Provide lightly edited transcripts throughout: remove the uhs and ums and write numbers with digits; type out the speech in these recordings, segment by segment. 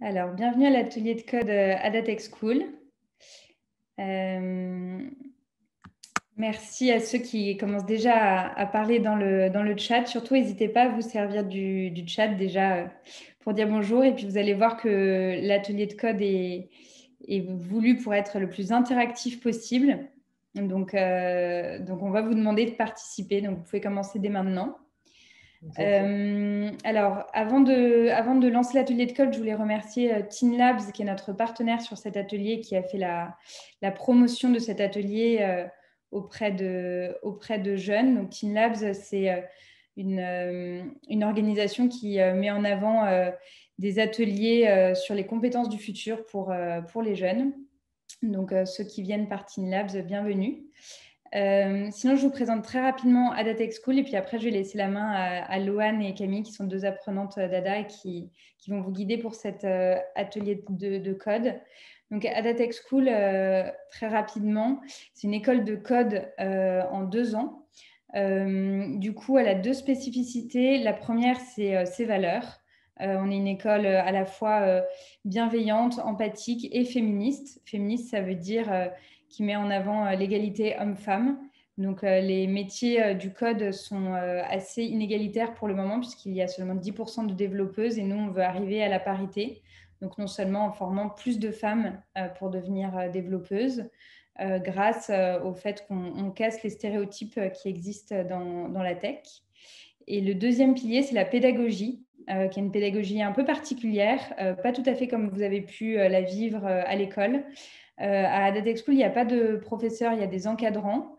Alors, bienvenue à l'atelier de code Ada Tech School. Merci à ceux qui commencent déjà à parler dans le chat. Surtout, n'hésitez pas à vous servir du chat déjà pour dire bonjour. Et puis, vous allez voir que l'atelier de code est voulu pour être le plus interactif possible. Donc, on va vous demander de participer. Donc, vous pouvez commencer dès maintenant. Alors, avant de lancer l'atelier de code, je voulais remercier Teen Labs, qui est notre partenaire sur cet atelier, qui a fait la promotion de cet atelier auprès de jeunes. Donc, Teen Labs, c'est une organisation qui met en avant des ateliers sur les compétences du futur pour les jeunes. Donc, ceux qui viennent par Teen Labs, bienvenue. Sinon, je vous présente très rapidement Ada Tech School et puis après, je vais laisser la main à Loane et Camille, qui sont deux apprenantes d'Ada et qui vont vous guider pour cet atelier de code. Donc, Ada Tech School, très rapidement, c'est une école de code en 2 ans. Du coup, elle a 2 spécificités. La première, c'est ses valeurs. On est une école à la fois bienveillante, empathique et féministe. Féministe, ça veut dire qui met en avant l'égalité homme-femme. Donc, les métiers du code sont assez inégalitaires pour le moment, puisqu'il y a seulement 10% de développeuses et nous, on veut arriver à la parité. Donc, non seulement en formant plus de femmes pour devenir développeuses, grâce au fait qu'on casse les stéréotypes qui existent dans la tech. Et le deuxième pilier, c'est la pédagogie, qui est une pédagogie un peu particulière, pas tout à fait comme vous avez pu la vivre à l'école. À Ada Tech School, il n'y a pas de professeurs, il y a des encadrants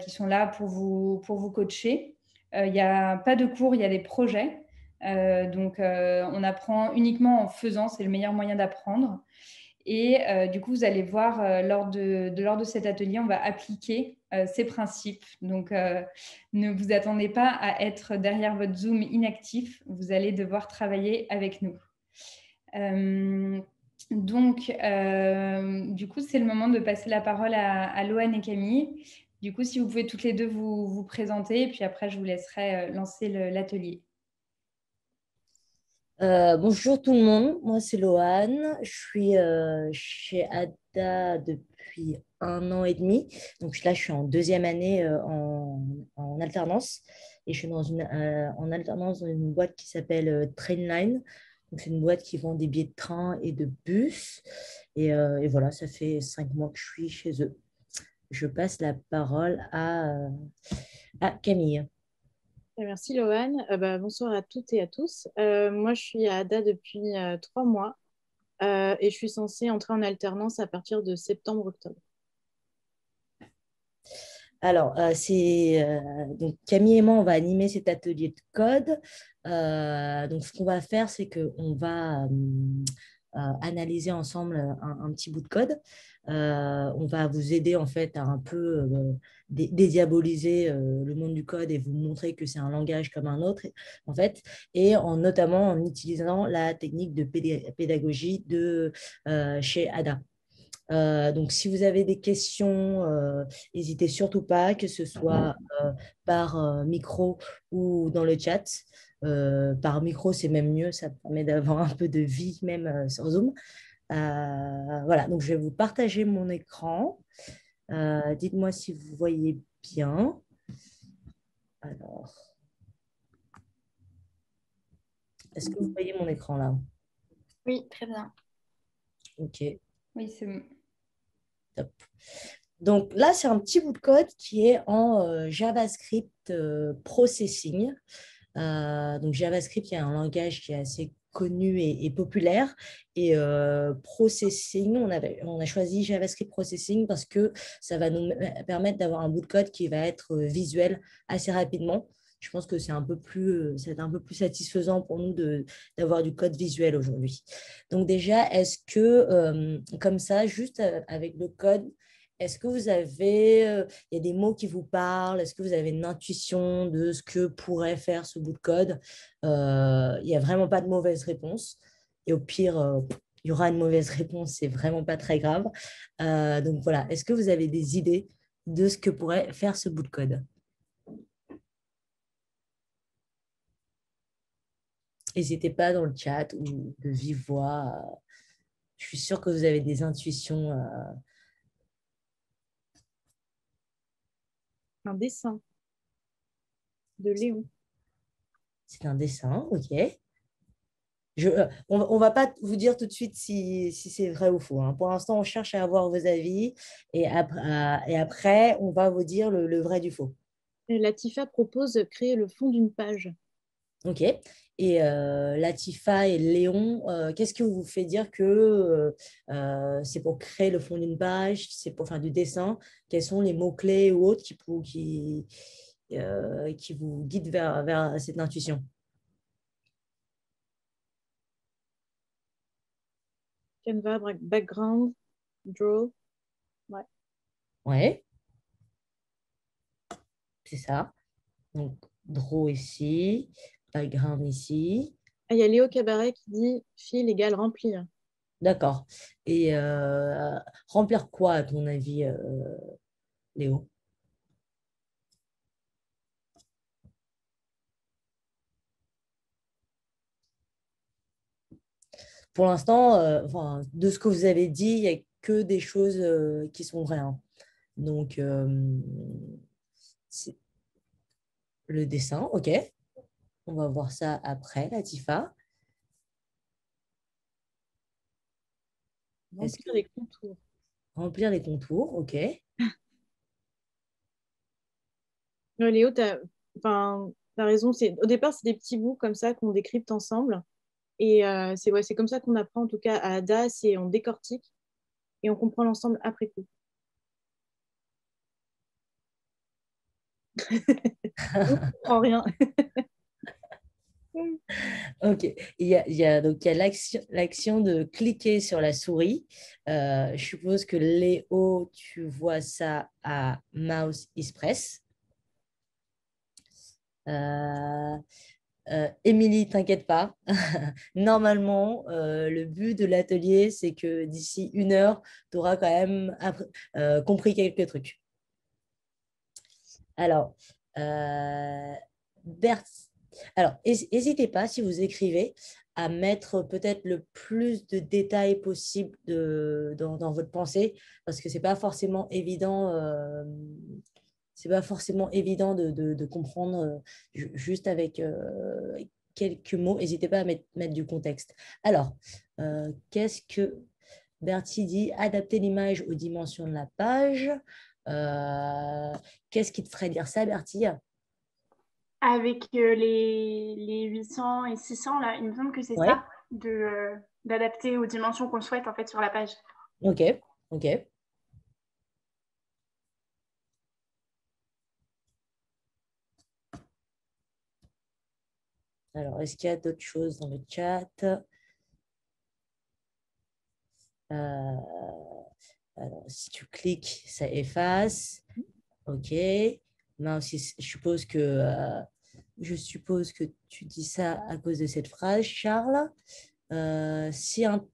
qui sont là pour vous coacher. Il n'y a pas de cours, il y a des projets. Donc, on apprend uniquement en faisant, c'est le meilleur moyen d'apprendre. Et du coup, vous allez voir, lors de cet atelier, on va appliquer ces principes. Donc, ne vous attendez pas à être derrière votre Zoom inactif. Vous allez devoir travailler avec nous. Du coup, c'est le moment de passer la parole à Loane et Camille. Du coup, si vous pouvez toutes les deux vous présenter, et puis après, je vous laisserai lancer l'atelier. Bonjour tout le monde, moi c'est Loane, je suis chez Ada depuis 1 an et demi, donc là je suis en 2e année en alternance et je suis en alternance dans une boîte qui s'appelle Trainline, donc c'est une boîte qui vend des billets de train et de bus et voilà, ça fait 5 mois que je suis chez eux. Je passe la parole à Camille. Merci Loane. Bonsoir à toutes et à tous. Moi, je suis à Ada depuis 3 mois et je suis censée entrer en alternance à partir de septembre-octobre. Alors, donc Camille et moi, on va animer cet atelier de code. Donc, ce qu'on va faire, c'est qu'on va analyser ensemble un petit bout de code. On va vous aider en fait à un peu dédiaboliser le monde du code et vous montrer que c'est un langage comme un autre, en fait, et notamment en utilisant la technique de pédagogie de chez Ada. Donc, si vous avez des questions, n'hésitez surtout pas, que ce soit par micro ou dans le chat. Par micro, c'est même mieux, ça permet d'avoir un peu de vie même sur Zoom. Voilà, donc je vais vous partager mon écran. Dites-moi si vous voyez bien. Alors, est-ce que vous voyez mon écran là? Oui, très bien. Ok. Oui, c'est bon. Top. Donc là, c'est un petit bout de code qui est en JavaScript Processing. Donc JavaScript, il y a un langage qui est assez connu et populaire. Et Processing, on a choisi JavaScript Processing parce que ça va nous permettre d'avoir un bout de code qui va être visuel assez rapidement. Je pense que ça va être un peu plus satisfaisant pour nous d'avoir du code visuel aujourd'hui. Donc déjà, est-ce que, comme ça, juste avec le code, est-ce que il y a des mots qui vous parlent? Est-ce que vous avez une intuition de ce que pourrait faire ce bout de code? Il n'y a vraiment pas de mauvaise réponse. Et au pire, il y aura une mauvaise réponse, c'est vraiment pas très grave. Donc voilà, est-ce que vous avez des idées de ce que pourrait faire ce bout de code? N'hésitez pas dans le chat ou de vive voix. Je suis sûre que vous avez des intuitions. Un dessin de Léon. C'est un dessin, ok. On va pas vous dire tout de suite si c'est vrai ou faux, hein. Pour l'instant, on cherche à avoir vos avis et après, on va vous dire le vrai du faux. Et Latifa propose de créer le fond d'une page. Ok. Et Latifa et Léon, qu'est-ce qui vous fait dire que c'est pour créer le fond d'une page, c'est pour faire du dessin? Quels sont les mots-clés ou autres qui vous guident vers cette intuition? Canva, background, draw. Ouais. Ouais, c'est ça. Donc, draw ici, background ici. Ah, il y a Léo Cabaret qui dit fil égale remplir. D'accord. Et remplir quoi, à ton avis, Léo? Pour l'instant, enfin, de ce que vous avez dit, il n'y a que des choses qui sont vraies, hein. Donc, c'est le dessin, ok. On va voir ça après, Latifa. Est-ce que Remplir les contours. remplir les contours, ok. Ouais, Léo, tu as raison. Au départ, c'est des petits bouts comme ça qu'on décrypte ensemble. Et c'est comme ça qu'on apprend, en tout cas, à Ada, c'est on décortique et on comprend l'ensemble après coup. On ne comprend rien. Ok, donc il y a l'action de cliquer sur la souris. Je suppose que Léo, tu vois ça à Mouse Express. Émilie, t'inquiète pas. Normalement, le but de l'atelier, c'est que d'ici 1 heure, tu auras quand même compris quelques trucs. Alors, Bert, alors, n'hésitez pas, si vous écrivez, à mettre peut-être le plus de détails possible dans votre pensée, parce que ce n'est pas forcément évident. C'est pas forcément évident de comprendre juste avec quelques mots. N'hésitez pas à mettre du contexte. Alors, qu'est-ce que Bertie dit? Adapter l'image aux dimensions de la page. Euh, Qu'est-ce qui te ferait dire ça, Bertie? Avec les 800 et 600, là, il me semble que c'est Ouais, ça, d'adapter aux dimensions qu'on souhaite en fait sur la page. ok, ok. Alors, est-ce qu'il y a d'autres choses dans le chat? Alors, si tu cliques, ça efface. Ok. Moi aussi, je suppose que tu dis ça à cause de cette phrase, Charles. Si un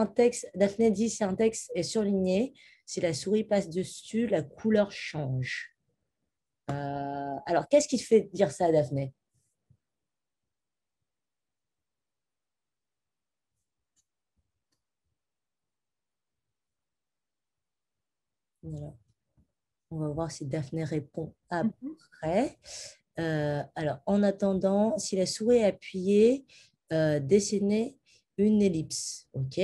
texte, Daphné dit, si un texte est surligné, si la souris passe dessus, la couleur change. Alors, qu'est-ce qui te fait dire ça, Daphné? Voilà. On va voir si Daphné répond après. Alors, en attendant, si la souris est appuyée, dessinez une ellipse. OK,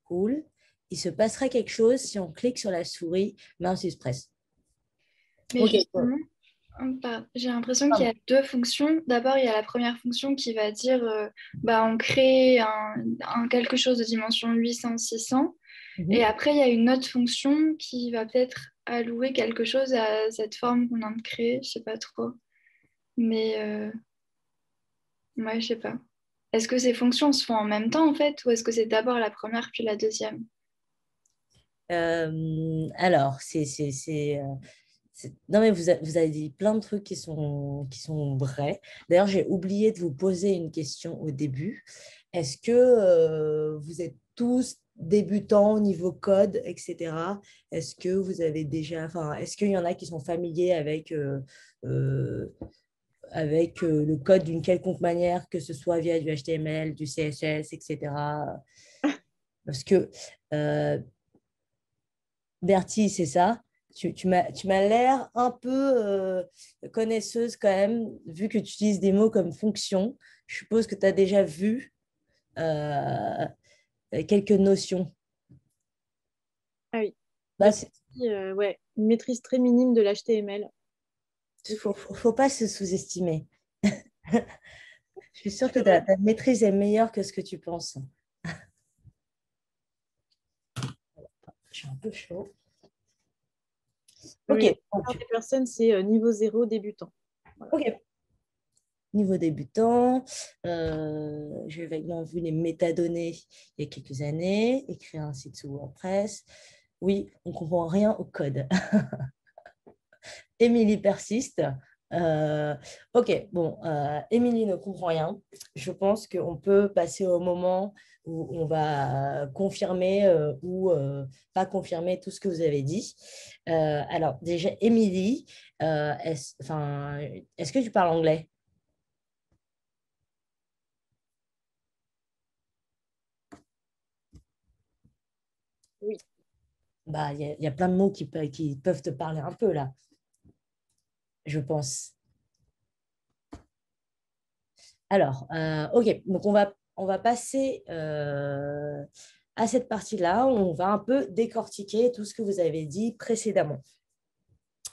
cool. Il se passera quelque chose si on clique sur la souris Mouse Express. Mais OK. justement, j'ai l'impression qu'il y a deux fonctions. D'abord, il y a la première fonction qui va dire on crée quelque chose de dimension 800-600. Et après, il y a une autre fonction qui va peut-être allouer quelque chose à cette forme qu'on vient de créer. Je sais pas trop. Mais ouais, je sais pas. Est-ce que ces fonctions se font en même temps en fait, ou est-ce que c'est d'abord la première puis la deuxième? Alors, non, mais vous avez dit plein de trucs qui sont vrais. D'ailleurs, j'ai oublié de vous poser une question au début. Est-ce que vous êtes tous débutants au niveau code, etc. Est-ce que vous avez déjà, enfin, est-ce qu'il y en a qui sont familiers avec avec le code d'une quelconque manière, que ce soit via du HTML, du CSS, etc. Parce que Bertie, c'est ça. Tu m'as l'air un peu connaisseuse quand même, vu que tu utilises des mots comme fonction. Je suppose que tu as déjà vu euh, quelques notions. Ah oui. Bah, Ouais, une maîtrise très minime de l'HTML. faut pas se sous-estimer. Je suis sûre que ta maîtrise est meilleure que ce que tu penses. Je suis un peu chaud. Ok, Oui, la plupart des personnes, c'est niveau 0 débutant. Voilà. ok. Niveau débutant, j'ai vaguement vu les métadonnées il y a quelques années, écrire un site sous WordPress. Oui, on ne comprend rien au code. Émilie persiste. Ok, bon, Émilie ne comprend rien. Je pense qu'on peut passer au moment où on va confirmer ou pas confirmer tout ce que vous avez dit. Alors, déjà, Émilie, est-ce que tu parles anglais? Oui. Bah, il y a plein de mots qui peuvent te parler un peu là, je pense. Alors, ok, donc on va passer à cette partie-là. On va un peu décortiquer tout ce que vous avez dit précédemment.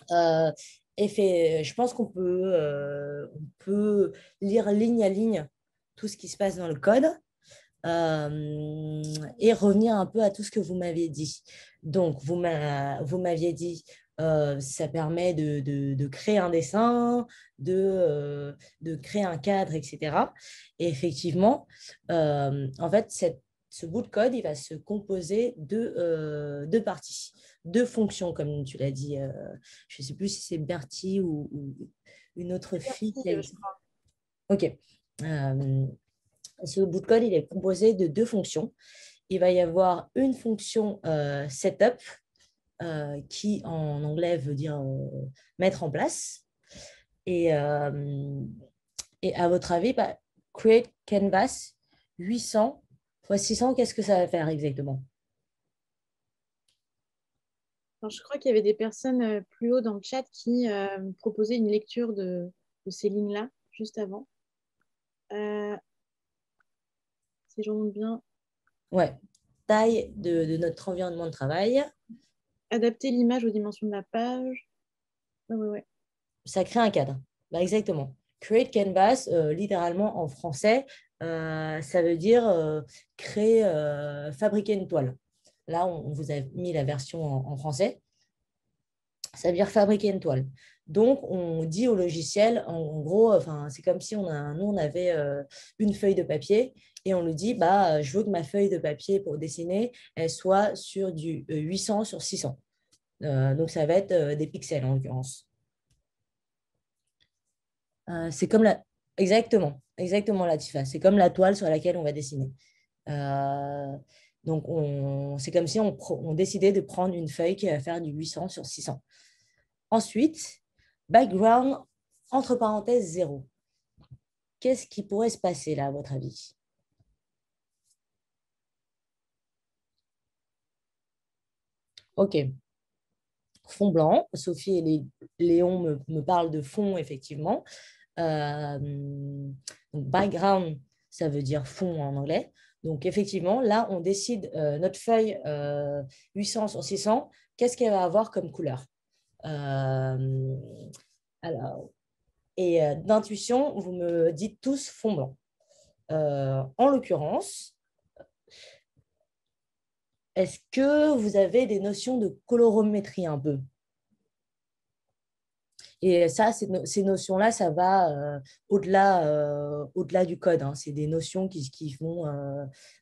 Je pense on peut lire ligne à ligne tout ce qui se passe dans le code et revenir un peu à tout ce que vous m'aviez dit. Donc, vous m'aviez dit ça permet de créer un dessin, de créer un cadre, etc. Et effectivement, en fait, ce bout de code, il va se composer de deux parties, deux fonctions, comme tu l'as dit. Je ne sais plus si c'est Bertie ou une autre fille qui a dit. OK. Ce bout de code, il est composé de deux fonctions. Il va y avoir une fonction setup qui, en anglais, veut dire mettre en place. Et, à votre avis, bah, create canvas 800 x 600, qu'est-ce que ça va faire exactement? Alors, je crois qu'il y avait des personnes plus haut dans le chat qui proposaient une lecture de ces lignes-là, juste avant. Si je remonte bien. Ouais, taille de notre environnement de travail. Adapter l'image aux dimensions de la page. Ouais. Ça crée un cadre. Bah, exactement. Create canvas, littéralement en français, ça veut dire créer, fabriquer une toile. Là, on vous a mis la version en français. Ça veut dire fabriquer une toile. Donc, on dit au logiciel, en gros, c'est comme si nous, on avait une feuille de papier et on lui dit, bah, je veux que ma feuille de papier pour dessiner, elle soit sur du 800 sur 600. Donc, ça va être des pixels en l'occurrence. C'est comme la... Exactement, Latifa. C'est comme la toile sur laquelle on va dessiner. Donc, c'est comme si on décidait de prendre une feuille qui va faire du 800 sur 600. Ensuite, background, entre parenthèses, 0. Qu'est-ce qui pourrait se passer là, à votre avis? OK. Fond blanc. Sophie et Léon me parlent de fond, effectivement. Donc background, ça veut dire fond en anglais. Donc, effectivement, là, on décide notre feuille 800 sur 600, qu'est-ce qu'elle va avoir comme couleur? Alors, et d'intuition, vous me dites tous fond blanc. En l'occurrence, est-ce que vous avez des notions de colorométrie un peu? Et ça, ces notions-là, ça va au-delà du code, hein. C'est des notions qui vont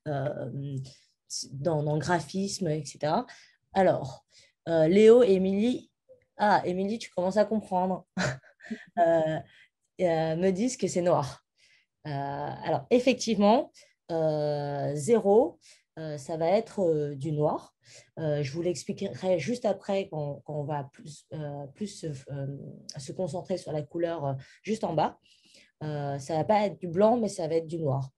dans le graphisme, etc. Alors, Léo et Émilie, Émilie, tu commences à comprendre, me disent que c'est noir. Alors, effectivement, 0, ça va être du noir. Je vous l'expliquerai juste après quand on va plus se concentrer sur la couleur juste en bas. Ça ne va pas être du blanc, mais ça va être du noir.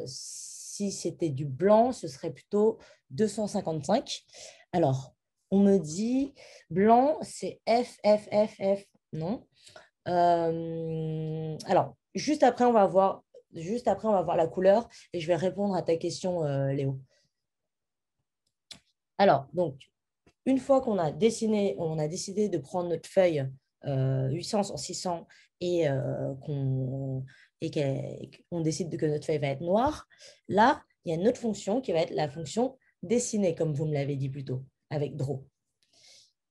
Si c'était du blanc, ce serait plutôt 255. Alors, on me dit blanc, c'est F, F, F, F. Non. Alors, juste après, on va voir la couleur et je vais répondre à ta question, Léo. Alors, donc, une fois qu'on a dessiné, on a décidé de prendre notre feuille 800 sur 600 et qu'on décide que notre feuille va être noire, là, il y a une autre fonction qui va être la fonction dessiner, comme vous me l'avez dit plus tôt, avec draw.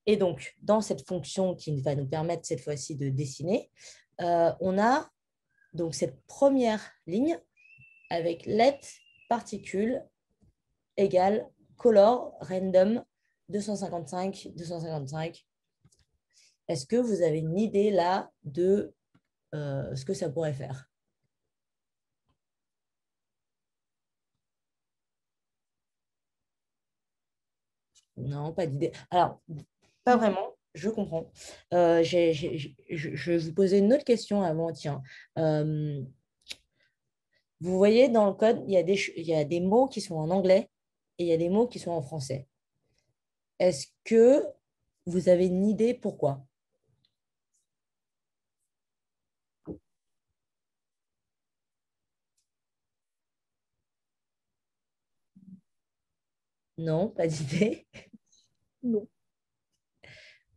Et donc, dans cette fonction qui va nous permettre cette fois-ci de dessiner, on a donc cette première ligne avec let particule égale color random 255, 255. Est-ce que vous avez une idée là de ce que ça pourrait faire? Non, pas d'idée. Alors, pas vraiment, je comprends. Je vais vous poser une autre question avant. Tiens, vous voyez dans le code, il y a des mots qui sont en anglais et il y a des mots qui sont en français. Est-ce que vous avez une idée pourquoi? Non, pas d'idée. Non.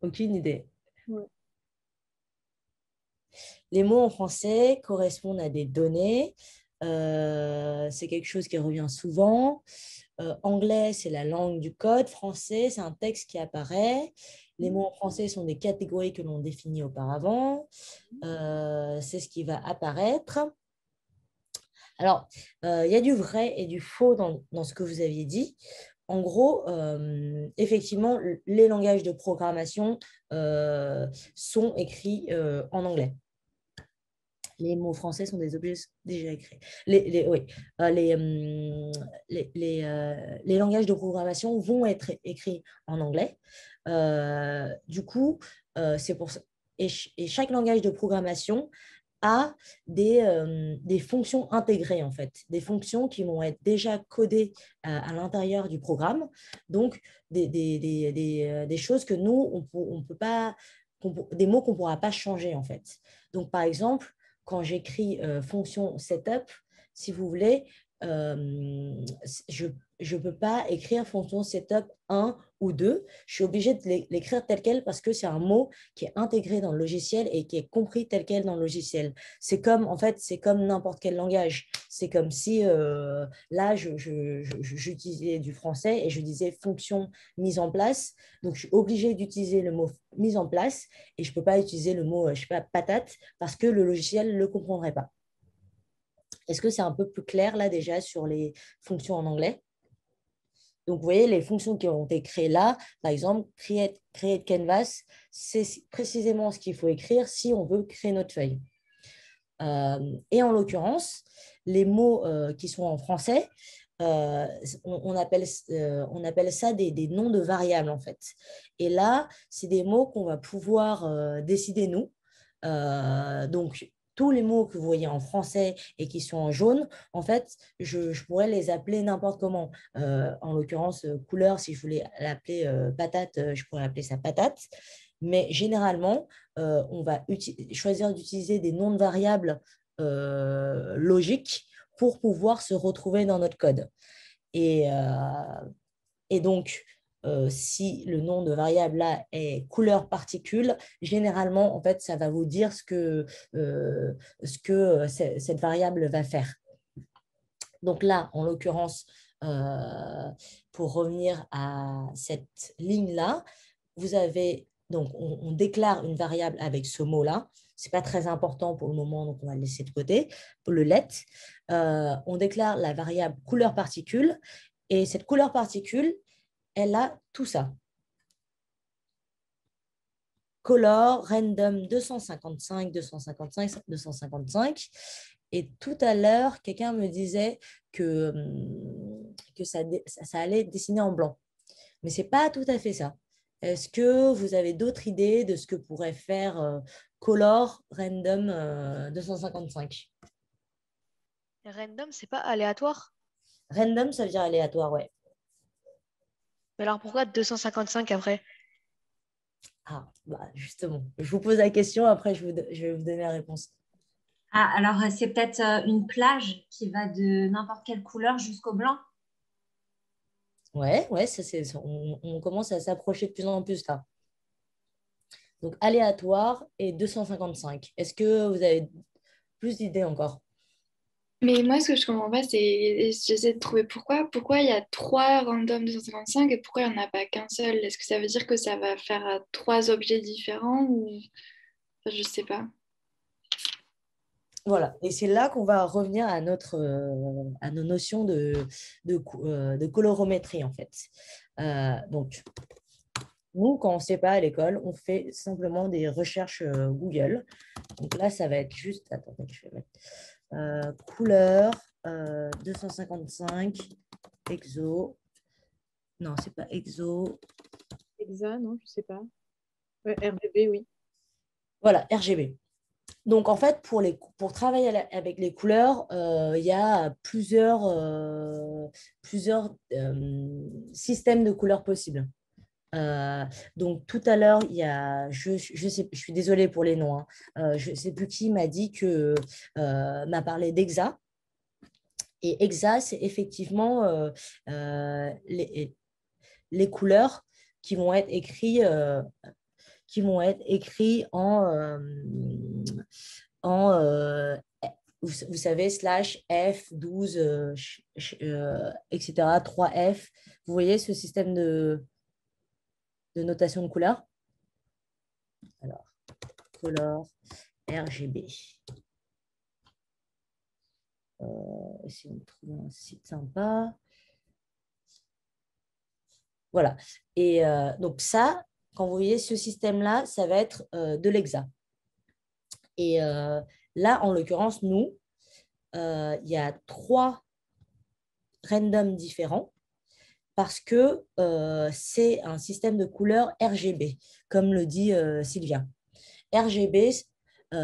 Aucune idée. Ouais. Les mots en français correspondent à des données. C'est quelque chose qui revient souvent. Anglais, c'est la langue du code. Français, c'est un texte qui apparaît. Les mots en français sont des catégories que l'on définit auparavant. C'est ce qui va apparaître. Alors, il y a du vrai et du faux dans ce que vous aviez dit. En gros, effectivement, les langages de programmation sont écrits en anglais. Les mots français sont des objets déjà écrits. Oui, les langages de programmation vont être écrits en anglais. Du coup, c'est pour ça. Et chaque langage de programmation a des fonctions intégrées, en fait, des fonctions qui vont être déjà codées à l'intérieur du programme. Donc, des choses que nous, on peut pas, des mots qu'on ne pourra pas changer, en fait. Donc, par exemple, quand j'écris fonction setup, si vous voulez, je ne peux pas écrire fonction setup 1 ou 2. Je suis obligée de l'écrire tel quel parce que c'est un mot qui est intégré dans le logiciel et qui est compris tel quel dans le logiciel. C'est comme, en fait, c'est comme n'importe quel langage. C'est comme si là, j'utilisais du français et je disais fonction mise en place. Donc, je suis obligée d'utiliser le mot mise en place et je ne peux pas utiliser le mot, je sais pas, patate parce que le logiciel ne le comprendrait pas. Est-ce que c'est un peu plus clair là déjà sur les fonctions en anglais? Donc, vous voyez, les fonctions qui ont été créées là, par exemple, create canvas, c'est précisément ce qu'il faut écrire si on veut créer notre feuille. Et en l'occurrence, les mots qui sont en français, on appelle ça des noms de variables, en fait. Et là, c'est des mots qu'on va pouvoir décider nous. Donc, tous les mots que vous voyez en français et qui sont en jaune, en fait, je pourrais les appeler n'importe comment. En l'occurrence, couleur, si je voulais l'appeler patate, je pourrais appeler ça patate. Mais généralement, on va choisir d'utiliser des noms de variables logiques pour pouvoir se retrouver dans notre code. Et donc, si le nom de variable là est couleur particule, généralement, en fait, ça va vous dire ce que cette variable va faire. Donc là, en l'occurrence, pour revenir à cette ligne-là, vous avez, donc on déclare une variable avec ce mot-là. Ce n'est pas très important pour le moment, donc on va le laisser de côté. Pour le let, on déclare la variable couleur particule. Et cette couleur particule, elle a tout ça. Color, random 255, 255, 255. Et tout à l'heure, quelqu'un me disait que que ça allait dessiner en blanc. Mais ce n'est pas tout à fait ça. Est-ce que vous avez d'autres idées de ce que pourrait faire Color Random 255? Random, c'est pas aléatoire? Random, ça veut dire aléatoire, ouais. Alors pourquoi 255 après? Ah, bah justement, je vous pose la question, après je vais vous donner la réponse. Ah, alors c'est peut-être une plage qui va de n'importe quelle couleur jusqu'au blanc. Ouais, on commence à s'approcher de plus en plus là. Donc aléatoire et 255. Est-ce que vous avez plus d'idées encore? Mais moi, ce que je comprends pas, c'est j'essaie de trouver pourquoi il y a trois random 255 et pourquoi il n'y en a pas qu'un seul. Est-ce que ça veut dire que ça va faire trois objets différents ou enfin, je sais pas. Voilà, et c'est là qu'on va revenir à à nos notions de colorométrie en fait. Donc, nous, quand on ne sait pas à l'école, on fait simplement des recherches Google. Donc là, ça va être juste, attendez, je vais mettre couleur 255 exo. Non, c'est pas exo. Exa, non, je sais pas. Ouais, RGB, oui. Voilà, RGB. Donc, en fait, pour travailler avec les couleurs, il y a plusieurs systèmes de couleurs possibles. Donc, tout à l'heure, il y a, je suis désolée pour les noms, hein. Je ne sais plus qui m'a dit m'a parlé d'Exa. Et Exa, c'est effectivement les couleurs qui vont être écrites en vous savez, slash F, 12, etc., 3F. Vous voyez ce système de notation de couleurs? Alors, color, RGB. Essayons de trouver un site sympa. Voilà. Et donc ça, quand vous voyez ce système-là, ça va être de l'Exa. Et là, en l'occurrence, nous, il y a 3 randoms différents parce que c'est un système de couleurs RGB, comme le dit Sylvia. RGB,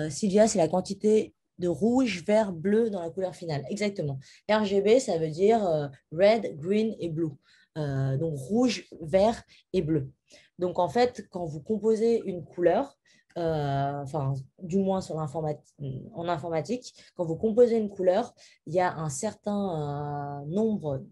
Sylvia, c'est la quantité de rouge, vert, bleu dans la couleur finale. Exactement. RGB, ça veut dire red, green et blue. Donc rouge, vert et bleu. Donc en fait, quand vous composez une couleur, enfin du moins en informatique, quand vous composez une couleur, il y a un certain nombre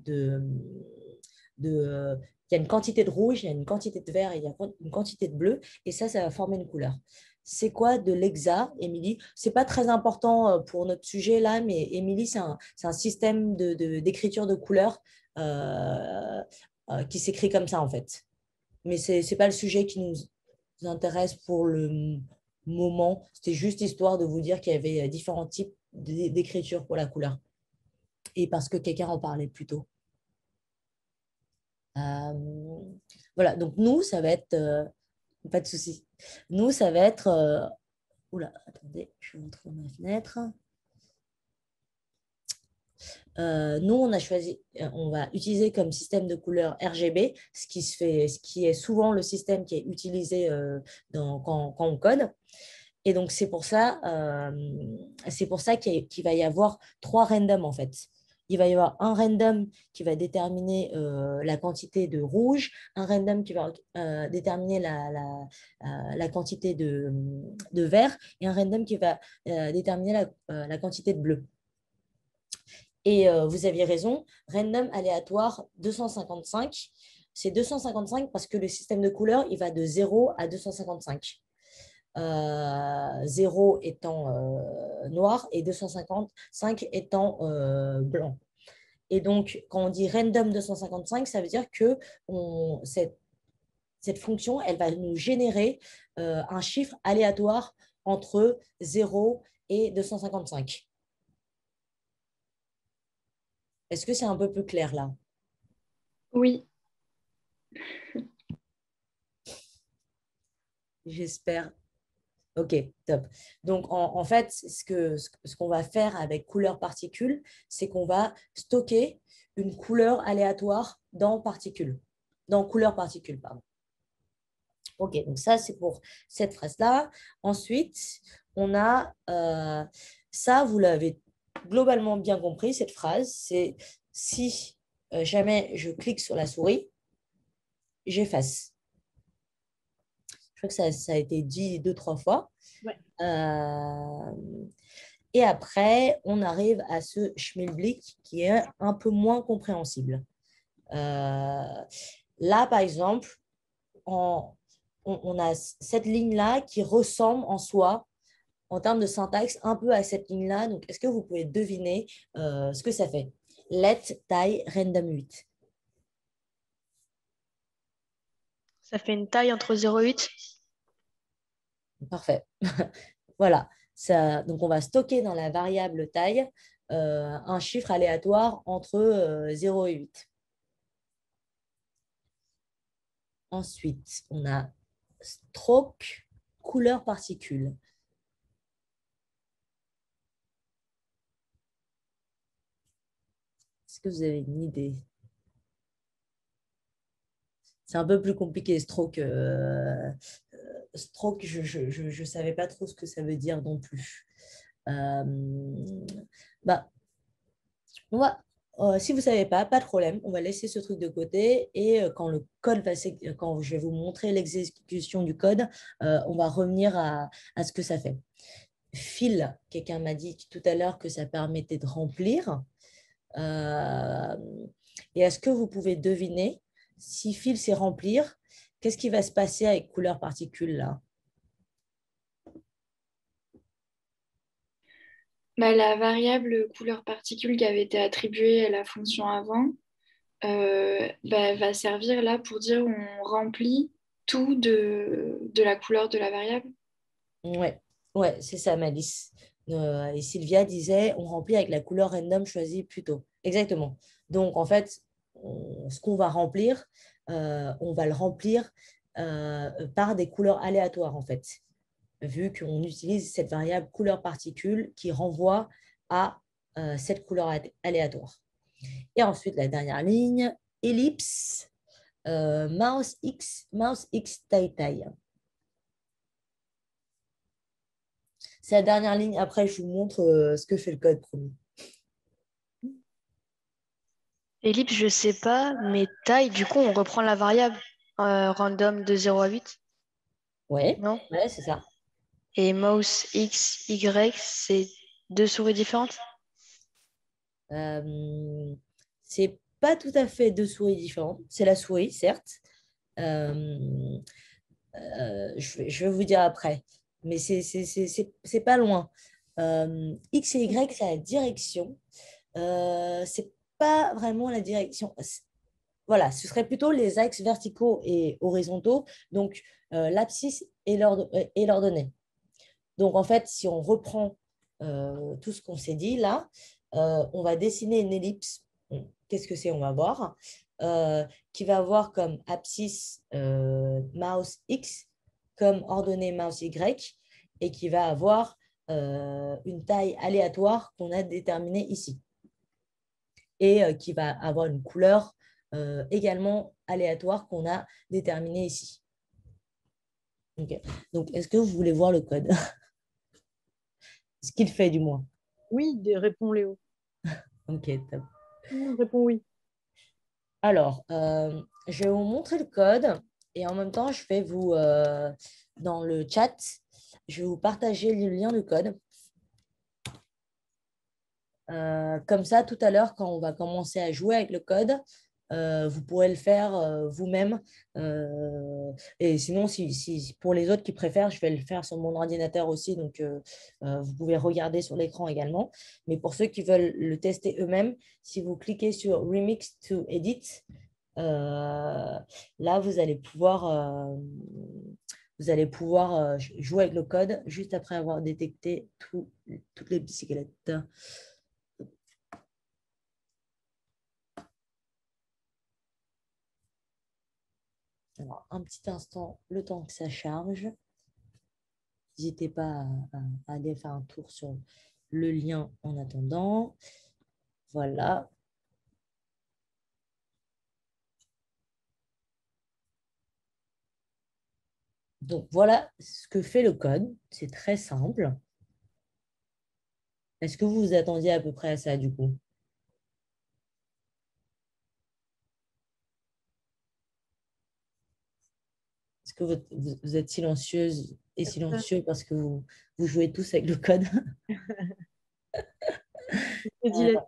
il y a une quantité de rouge, il y a une quantité de vert et il y a une quantité de bleu, et ça va former une couleur. C'est quoi de l'Exa, Émilie? Ce n'est pas très important pour notre sujet là, mais Émilie, c'est un système d'écriture de couleurs qui s'écrit comme ça en fait. Mais ce n'est pas le sujet qui nous intéresse pour le moment. C'était juste histoire de vous dire qu'il y avait différents types d'écriture pour la couleur. Et parce que quelqu'un en parlait plus tôt. Voilà, donc nous, ça va être... pas de souci. Nous, ça va être... Oula, attendez, je vais retrouver ma fenêtre. Nous, on va utiliser comme système de couleur RGB, ce qui est souvent le système qui est utilisé quand on code. Et donc, c'est pour ça qu'il va y avoir 3 randoms, en fait. Il va y avoir un random qui va déterminer la quantité de rouge, un random qui va déterminer la quantité de vert et un random qui va déterminer la quantité de bleu. Et vous aviez raison, random aléatoire 255, c'est 255 parce que le système de couleurs, il va de 0 à 255. 0 étant noir et 255 étant blanc. Et donc, quand on dit random 255, ça veut dire que cette fonction, elle va nous générer un chiffre aléatoire entre 0 et 255. Est-ce que c'est un peu plus clair là? Oui. J'espère. Ok, top. Donc, en fait, ce qu'on va faire avec couleur particule, c'est qu'on va stocker une couleur aléatoire dans particule, dans couleur particule, pardon. Ok, donc ça, c'est pour cette phrase-là. Ensuite, on a ça, vous l'avez globalement bien compris, cette phrase, c'est si jamais je clique sur la souris, j'efface. Je crois que ça a été dit 2-3 fois. Ouais. Et après, on arrive à ce schmilblick qui est un peu moins compréhensible. Là, par exemple, on a cette ligne-là qui ressemble en soi, en termes de syntaxe, un peu à cette ligne-là. Donc, est-ce que vous pouvez deviner ce que ça fait? Let taille random 8. Ça fait une taille entre 0 et 8. Parfait. Voilà. Ça, donc, on va stocker dans la variable taille un chiffre aléatoire entre 0 et 8. Ensuite, on a stroke, couleur particule. Est-ce que vous avez une idée? C'est un peu plus compliqué, stroke. Stroke, je ne savais pas trop ce que ça veut dire non plus. Bah, si vous ne savez pas, pas de problème. On va laisser ce truc de côté et quand le code quand je vais vous montrer l'exécution du code, on va revenir à ce que ça fait. Fill, quelqu'un m'a dit tout à l'heure que ça permettait de remplir. Et est-ce que vous pouvez deviner si fill c'est remplir, qu'est-ce qui va se passer avec couleur particule là? Bah, la variable couleur particule qui avait été attribuée à la fonction avant bah, va servir là pour dire on remplit tout de la couleur de la variable. Ouais, ouais, c'est ça, Malice. Et Sylvia disait, on remplit avec la couleur random choisie plus tôt. Exactement. Donc, en fait, ce qu'on va remplir, on va le remplir par des couleurs aléatoires, en fait, vu qu'on utilise cette variable couleur particule qui renvoie à cette couleur aléatoire. Et ensuite, la dernière ligne, ellipse, mouse X taille taille. C'est la dernière ligne. Après, je vous montre ce que fait le code, promis. Ellipse, je sais pas, mais taille, du coup, on reprend la variable random de 0 à 8, Ouais, non? ouais, c'est ça. Et mouse X, Y, c'est deux souris différentes? C'est pas tout à fait deux souris différentes. C'est la souris, certes. Euh, je vais vous dire après. Mais c'est pas loin. X et Y, c'est la direction. C'est pas vraiment la direction. Voilà, ce serait plutôt les axes verticaux et horizontaux, donc l'abscisse et l'ordonnée. Donc, en fait, si on reprend tout ce qu'on s'est dit là, on va dessiner une ellipse. Qu'est-ce que c'est? On va voir. Qui va avoir comme abscisse mouse X, comme ordonnée mouse Y, et qui va avoir une taille aléatoire qu'on a déterminée ici. Et qui va avoir une couleur également aléatoire qu'on a déterminée ici. Okay. Donc, est-ce que vous voulez voir le code? Ce qu'il fait, du moins. Oui, répond Léo. Ok, top. Répond oui. Alors, je vais vous montrer le code et en même temps, je vais vous, dans le chat, je vais vous partager le lien du code. Comme ça, tout à l'heure, quand on va commencer à jouer avec le code, vous pourrez le faire vous-même. Et sinon, pour les autres qui préfèrent, je vais le faire sur mon ordinateur aussi. Donc, vous pouvez regarder sur l'écran également. Mais pour ceux qui veulent le tester eux-mêmes, si vous cliquez sur Remix to Edit, là, vous allez pouvoir jouer avec le code juste après avoir détecté toutes les bicyclettes. Alors, un petit instant, le temps que ça charge. n'hésitez pas à aller faire un tour sur le lien en attendant. Voilà. Donc, voilà ce que fait le code. C'est très simple. Est-ce que vous vous attendiez à peu près à ça, du coup? Est-ce que vous êtes silencieuse et silencieux parce que vous jouez tous avec le code? Je te dis là,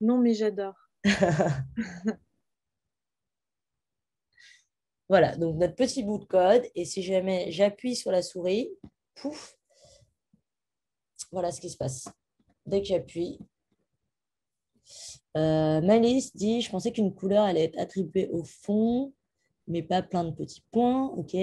non, mais j'adore. Voilà, donc notre petit bout de code. Et si jamais j'appuie sur la souris, pouf, voilà ce qui se passe. Dès que j'appuie, Malice dit, je pensais qu'une couleur allait être attribuée au fond, mais pas plein de petits points. OK.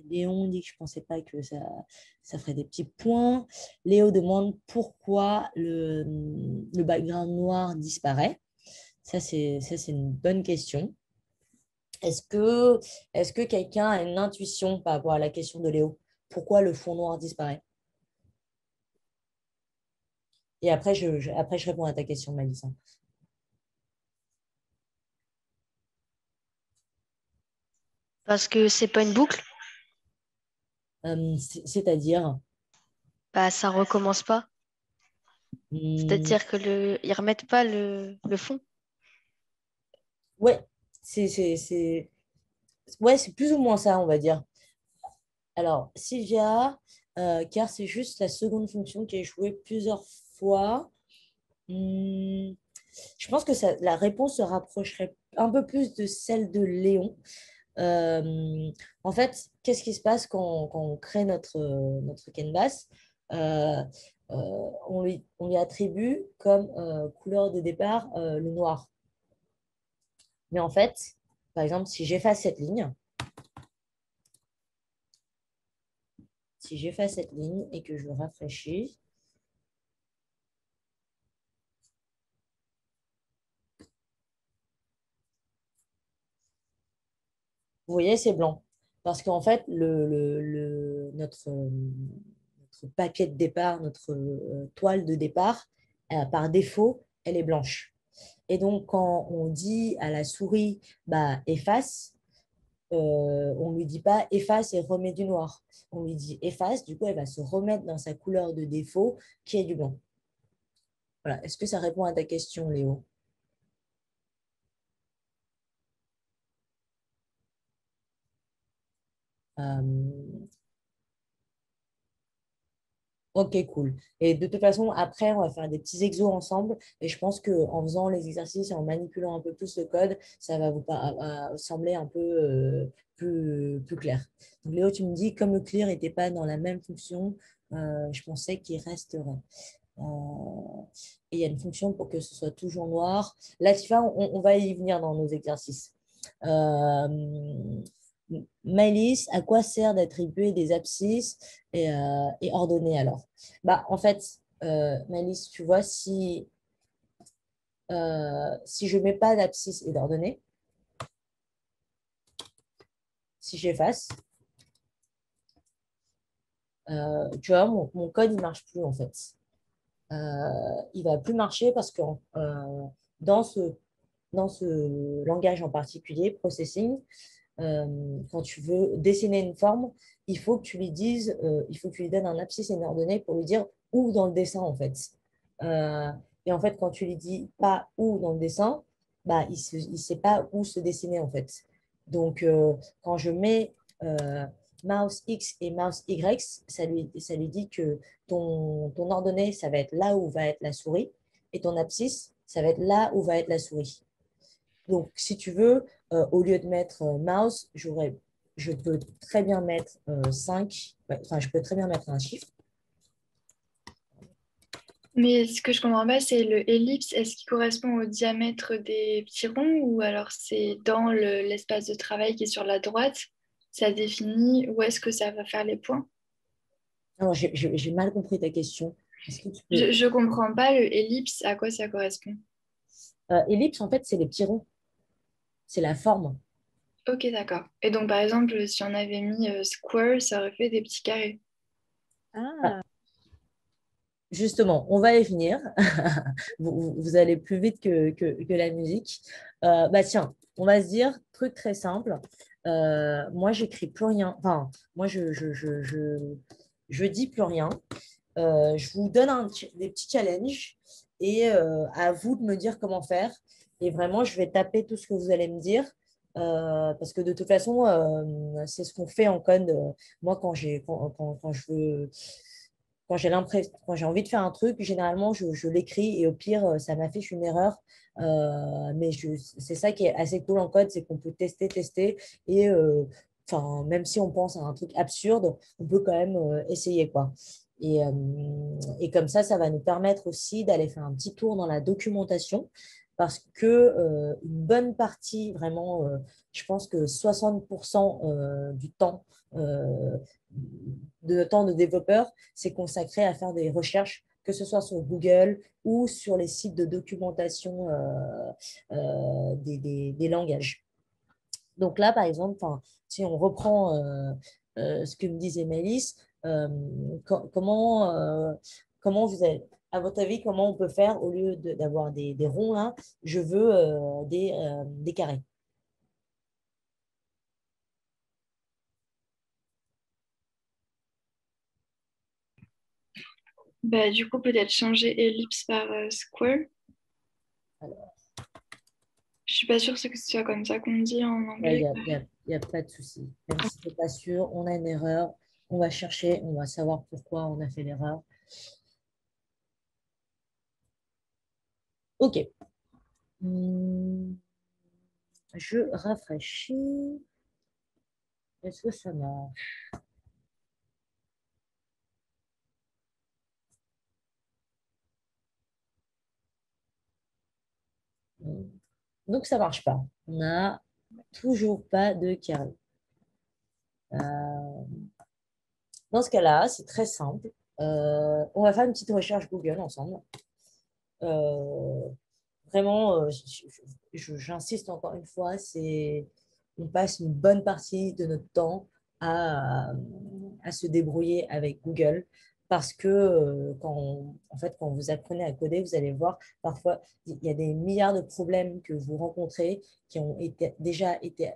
Léon dit que je ne pensais pas que ça ferait des petits points. Léo demande pourquoi le background noir disparaît. Ça, c'est une bonne question. Est-ce que quelqu'un a une intuition par rapport à la question de Léo? Pourquoi le fond noir disparaît? Et après, je réponds à ta question, Malice. Parce que c'est pas une boucle, C'est-à-dire, bah ça recommence pas. hmm, C'est-à-dire que ils remettent pas le fond. ouais, ouais, c'est plus ou moins ça, on va dire. Alors, Sylvia, car c'est juste la seconde fonction qui est jouée plusieurs fois. Hmm, je pense que la réponse se rapprocherait un peu plus de celle de Léon. En fait, qu'est-ce qui se passe quand on crée notre canvas? Euh, on lui attribue comme couleur de départ le noir. Mais en fait, par exemple, si j'efface cette ligne et que je rafraîchis, vous voyez, c'est blanc. Parce qu'en fait, notre papier de départ, notre toile de départ, par défaut, elle est blanche. Et donc, quand on dit à la souris, bah, efface, on ne lui dit pas efface et remets du noir. On lui dit efface, du coup, elle va se remettre dans sa couleur de défaut qui est du blanc. Voilà. Est-ce que ça répond à ta question, Léo? Euh, Ok, cool. Et de toute façon, après, on va faire des petits exos ensemble. Et je pense qu'en faisant les exercices et en manipulant un peu plus le code, ça va vous sembler un peu plus clair. Donc, Léo, tu me dis, comme le clear n'était pas dans la même fonction, je pensais qu'il resterait. Euh, et il y a une fonction pour que ce soit toujours noir. Latifa, on va y venir dans nos exercices. Euh, Maëlys, à quoi sert d'attribuer des abscisses et ordonner alors? Bah, en fait, Maëlys, tu vois, si je ne mets pas d'abscisse et d'ordonnée, si j'efface, tu vois, mon code, il ne marche plus en fait. Il ne va plus marcher parce que dans ce, dans ce langage en particulier, processing, quand tu veux dessiner une forme, il faut que tu lui donnes un abscisse et une ordonnée pour lui dire où dans le dessin en fait. Euh, et en fait, quand tu lui dis pas où dans le dessin, bah, il sait pas où se dessiner en fait. Donc, quand je mets mouse X et mouse Y, ça lui dit que ton ordonnée, ça va être là où va être la souris, et ton abscisse, ça va être là où va être la souris. Donc, si tu veux, au lieu de mettre mouse, je peux très bien mettre 5. Enfin, je peux très bien mettre un chiffre. Mais ce que je comprends pas, c'est le ellipse. Est-ce qu'il correspond au diamètre des petits ronds ou alors c'est dans l'espace de travail qui est sur la droite, ça définit où est-ce que ça va faire les points? Alors, j'ai mal compris ta question. Est-ce que tu peux... Je comprends pas le ellipse, à quoi ça correspond. Ellipse, en fait, c'est les petits ronds. C'est la forme. Ok, d'accord. Et donc, par exemple, si on avait mis square, ça aurait fait des petits carrés. Ah, Justement, on va y venir. Vous allez plus vite que la musique. Bah tiens, on va se dire, truc très simple. Moi, j'écris plus rien. Enfin, moi, je dis plus rien. Je vous donne des petits challenges et à vous de me dire comment faire. Et vraiment, je vais taper tout ce que vous allez me dire. Parce que de toute façon, c'est ce qu'on fait en code. Moi, quand je veux, quand j'ai envie de faire un truc, généralement, je l'écris et au pire, ça m'affiche une erreur. Mais c'est ça qui est assez cool en code, c'est qu'on peut tester et enfin, même si on pense à un truc absurde, on peut quand même essayer quoi. Et comme ça va nous permettre aussi d'aller faire un petit tour dans la documentation parce que une bonne partie, vraiment, je pense que 60% du temps de développeur, c'est consacré à faire des recherches, que ce soit sur Google ou sur les sites de documentation des langages. Donc là, par exemple, si on reprend ce que me disait Mélisse, comment vous avez, à votre avis, comment on peut faire au lieu d'avoir des ronds là, je veux des carrés. Bah, du coup, peut-être changer ellipse par square. Alors, Je suis pas sûre que ce soit comme ça qu'on dit en il anglais. n'y a, y a- y a pas de souci. Même si ce n'est pas sûr, on a une erreur, on va chercher, on va savoir pourquoi on a fait l'erreur. OK. Je rafraîchis. Est-ce que ça marche? Donc, ça ne marche pas. On n'a toujours pas de carré. Euh, Dans ce cas-là, c'est très simple. On va faire une petite recherche Google ensemble. Euh, Vraiment, j'insiste encore une fois, on passe une bonne partie de notre temps à se débrouiller avec Google parce que en fait, quand vous apprenez à coder, vous allez voir, parfois, il y a des milliards de problèmes que vous rencontrez qui ont déjà été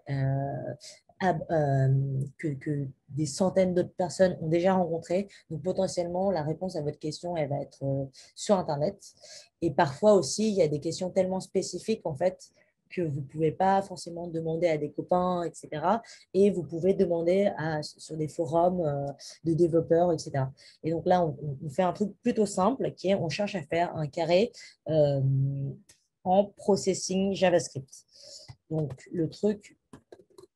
que des centaines d'autres personnes ont déjà rencontré. Donc, potentiellement, la réponse à votre question, elle va être sur Internet. Et parfois aussi, il y a des questions tellement spécifiques, en fait, que vous ne pouvez pas forcément demander à des copains, etc. Et vous pouvez demander sur des forums de développeurs, etc. Et donc là, on fait un truc plutôt simple, qui est on cherche à faire un carré euh, en processing JavaScript. Donc, le truc,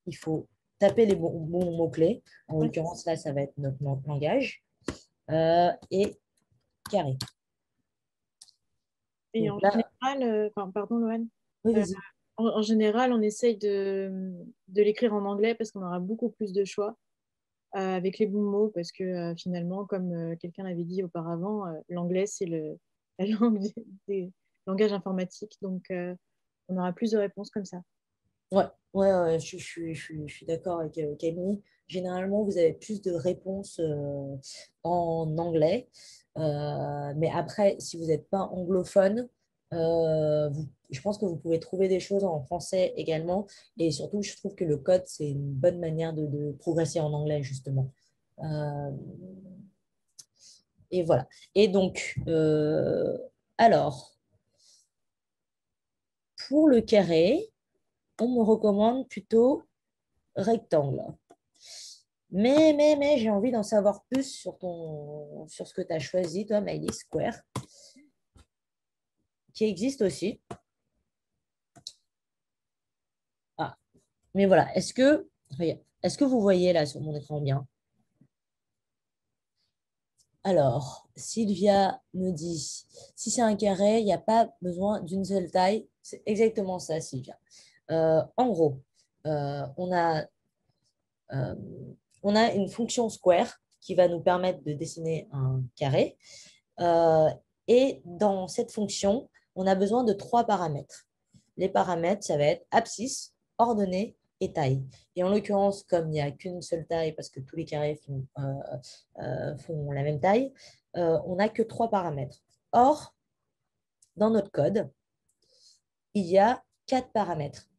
il faut taper les bons mots-clés. En l'occurrence, là, ça va être notre langage. Et carré. et Donc en là, général, pardon, Loane. oui, Euh, vas-y. en général, on essaye de l'écrire en anglais parce qu'on aura beaucoup plus de choix avec les bons mots parce que finalement, comme quelqu'un l'avait dit auparavant, l'anglais, c'est la langue des langages informatiques. Donc, on aura plus de réponses comme ça. Ouais, je suis d'accord avec Camille. Généralement, vous avez plus de réponses en anglais. Mais après, si vous n'êtes pas anglophone, je pense que vous pouvez trouver des choses en français également. Et surtout, je trouve que le code, c'est une bonne manière de progresser en anglais, justement. Euh, et voilà. Et donc, alors, pour le carré, on me recommande plutôt rectangle. Mais j'ai envie d'en savoir plus sur ce que tu as choisi, toi, Miley Square, qui existe aussi. Ah, mais voilà, est-ce que vous voyez là sur mon écran bien? Alors, Sylvia me dit, si c'est un carré, il n'y a pas besoin d'une seule taille. C'est exactement ça, Sylvia. En gros, on euh, on a une fonction square qui va nous permettre de dessiner un carré. Euh, et dans cette fonction, on a besoin de trois paramètres. Les paramètres, ça va être abscisse, ordonnée et taille. Et en l'occurrence, comme il n'y a qu'une seule taille, parce que tous les carrés font la même taille, on n'a que 3 paramètres. Or, dans notre code, il y a 4 paramètres.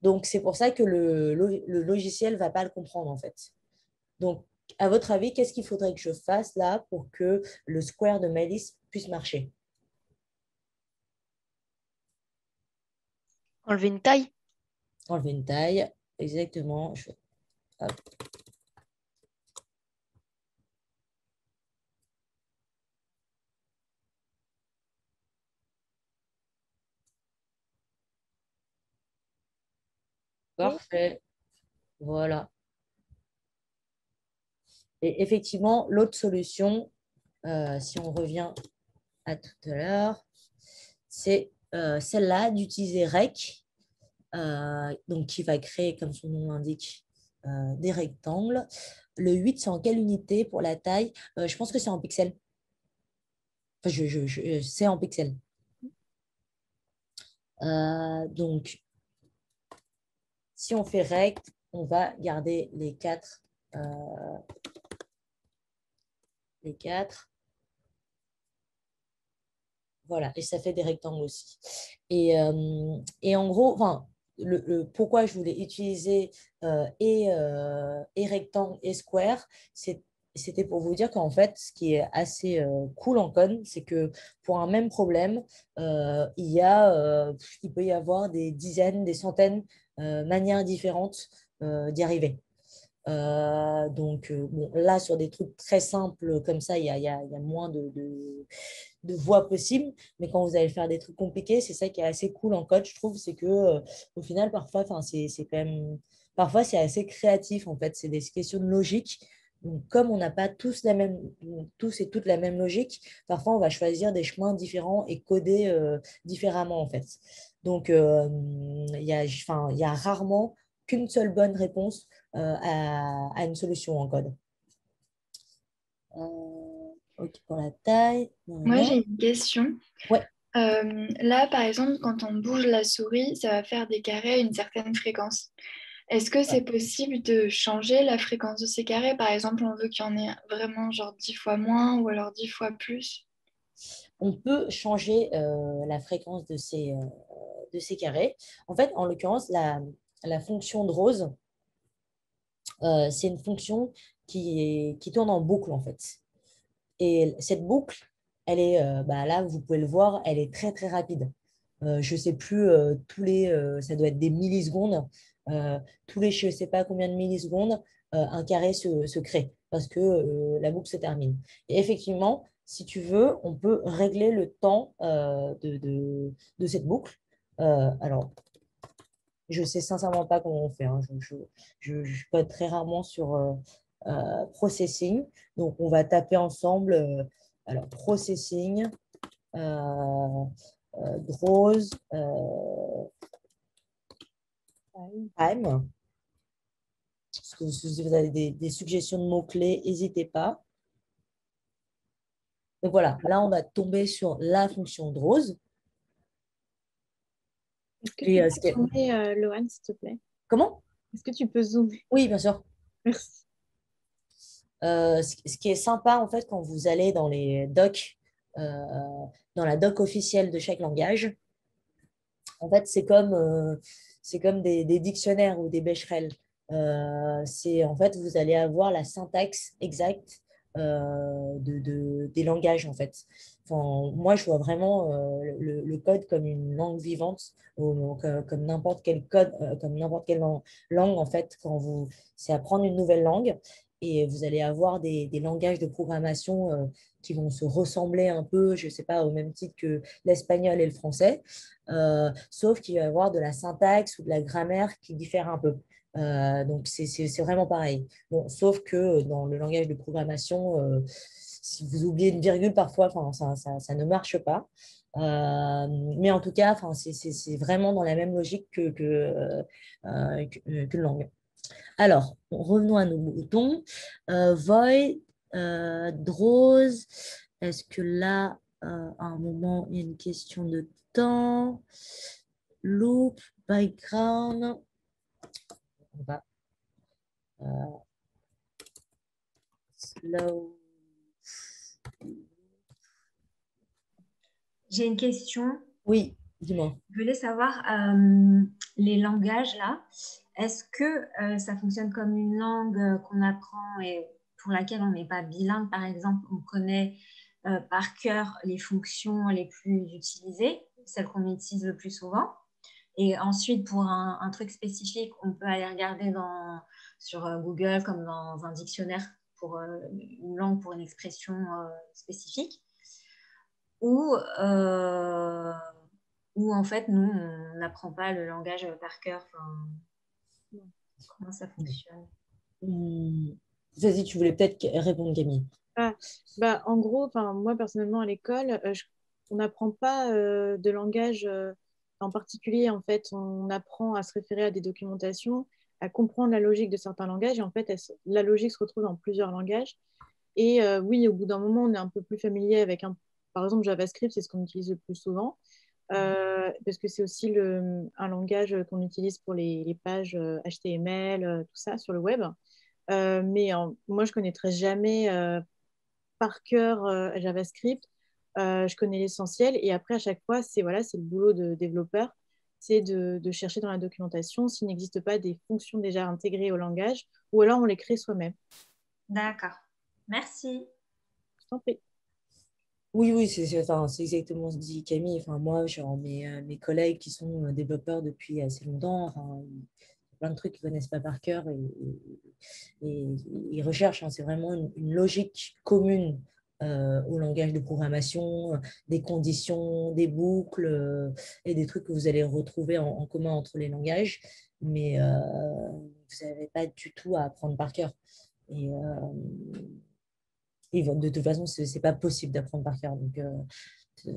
Donc, c'est pour ça que le logiciel ne va pas le comprendre, en fait. Donc, à votre avis, qu'est-ce qu'il faudrait que je fasse là pour que le square de ma liste puisse marcher? Enlever une taille. Enlever une taille, exactement. Hop. Parfait. Voilà. Et effectivement, l'autre solution, si on revient à tout à l'heure, c'est celle-là d'utiliser rec, donc qui va créer, comme son nom l'indique, des rectangles. Le 8, c'est en quelle unité pour la taille? Je pense que c'est en pixels. Enfin, c'est en pixels. Donc, si on fait rect, on va garder les 4. Les 4. Voilà, et ça fait des rectangles aussi. Et en gros, enfin, pourquoi je voulais utiliser et rectangle et square, c'était pour vous dire qu'en fait, ce qui est assez cool en code, c'est que pour un même problème, il peut y avoir des dizaines, des centaines manières différentes d'y arriver. Bon, là, sur des trucs très simples comme ça, il y a moins de voies possibles. Mais quand vous allez faire des trucs compliqués, c'est ça qui est assez cool en code, je trouve. C'est que au final, parfois, c'est quand même. Parfois, c'est assez créatif, en fait. C'est des questions de logique. Donc, comme on n'a pas tous et toutes la même logique, parfois, on va choisir des chemins différents et coder différemment, en fait. Donc, il y a rarement qu'une seule bonne réponse à une solution en code. Ok, pour la taille. Moi, j'ai une question. Ouais. Là, par exemple, quand on bouge la souris, ça va faire des carrés à une certaine fréquence. Est-ce que c'est possible de changer la fréquence de ces carrés? Par exemple, on veut qu'il y en ait vraiment genre 10 fois moins ou alors 10 fois plus. On peut changer la fréquence de ces carrés. En fait, en l'occurrence, la fonction de Rose, c'est une fonction qui tourne en boucle, en fait. Et cette boucle, elle est, là, vous pouvez le voir, elle est très, très rapide. Je ne sais plus, ça doit être des millisecondes. Tous les, je ne sais pas combien de millisecondes, un carré se crée parce que la boucle se termine. Et effectivement, si tu veux, on peut régler le temps de cette boucle. Alors, je ne sais sincèrement pas comment on fait. Hein. Je code très rarement sur processing. Donc, on va taper ensemble. Alors, processing, Draws, time. Si vous avez des suggestions de mots-clés, n'hésitez pas. Donc voilà, là, on va tomber sur la fonction Draws. Est-ce que tu peux zoomer, Lohan, s'il te plaît? Comment? Est-ce que tu peux zoomer? Oui, bien sûr. Merci. Ce qui est sympa, en fait, quand vous allez dans les docs, dans la doc officielle de chaque langage, en fait, c'est comme des dictionnaires ou des Becherel. En fait, vous allez avoir la syntaxe exacte des langages, en fait. Enfin, moi, je vois vraiment le code comme une langue vivante, comme n'importe quel code, comme n'importe quelle langue, en fait, c'est apprendre une nouvelle langue. Et vous allez avoir des langages de programmation qui vont se ressembler un peu, je ne sais pas, au même titre que l'espagnol et le français, sauf qu'il va y avoir de la syntaxe ou de la grammaire qui diffère un peu. Donc, c'est vraiment pareil. Bon, sauf que dans le langage de programmation, si vous oubliez une virgule, parfois, ça ne marche pas. Mais en tout cas, c'est vraiment dans la même logique qu'une langue. Alors, revenons à nos moutons. Void, Draws, est-ce que là, à un moment, il y a une question de temps? Loop, background. On va slow. J'ai une question. Oui, dis-moi. Je voulais savoir, les langages là, est-ce que ça fonctionne comme une langue qu'on apprend et pour laquelle on n'est pas bilingue, par exemple, on connaît par cœur les fonctions les plus utilisées, celles qu'on utilise le plus souvent. Et ensuite, pour un truc spécifique, on peut aller regarder sur Google comme dans un dictionnaire pour une langue, pour une expression spécifique. Ou, ou en fait, nous, on n'apprend pas le langage par cœur. Enfin, comment ça fonctionne? Vas-y, tu voulais peut-être répondre, Camille. En gros, moi personnellement à l'école, on n'apprend pas de langage en particulier. En fait, on apprend à se référer à des documentations, à comprendre la logique de certains langages. Et en fait, la logique se retrouve dans plusieurs langages. Et oui, au bout d'un moment, on est un peu plus familier avec par exemple, JavaScript, c'est ce qu'on utilise le plus souvent. Parce que c'est aussi un langage qu'on utilise pour les pages HTML, tout ça sur le web. Moi, je ne connaîtrais jamais par cœur JavaScript. Je connais l'essentiel et après, à chaque fois, c'est le boulot de développeur, c'est de chercher dans la documentation s'il n'existe pas des fonctions déjà intégrées au langage ou alors on les crée soi-même. D'accord. Merci. Je t'en prie. Oui, c'est exactement ce que dit Camille. Enfin, moi, genre, mes collègues qui sont développeurs depuis assez longtemps, enfin, il y a plein de trucs qu'ils ne connaissent pas par cœur et ils recherchent. Hein, c'est vraiment une logique commune au langage de programmation, des conditions, des boucles et des trucs que vous allez retrouver en commun entre les langages, mais vous n'avez pas du tout à apprendre par cœur. Et de toute façon, ce n'est pas possible d'apprendre par cœur. Donc,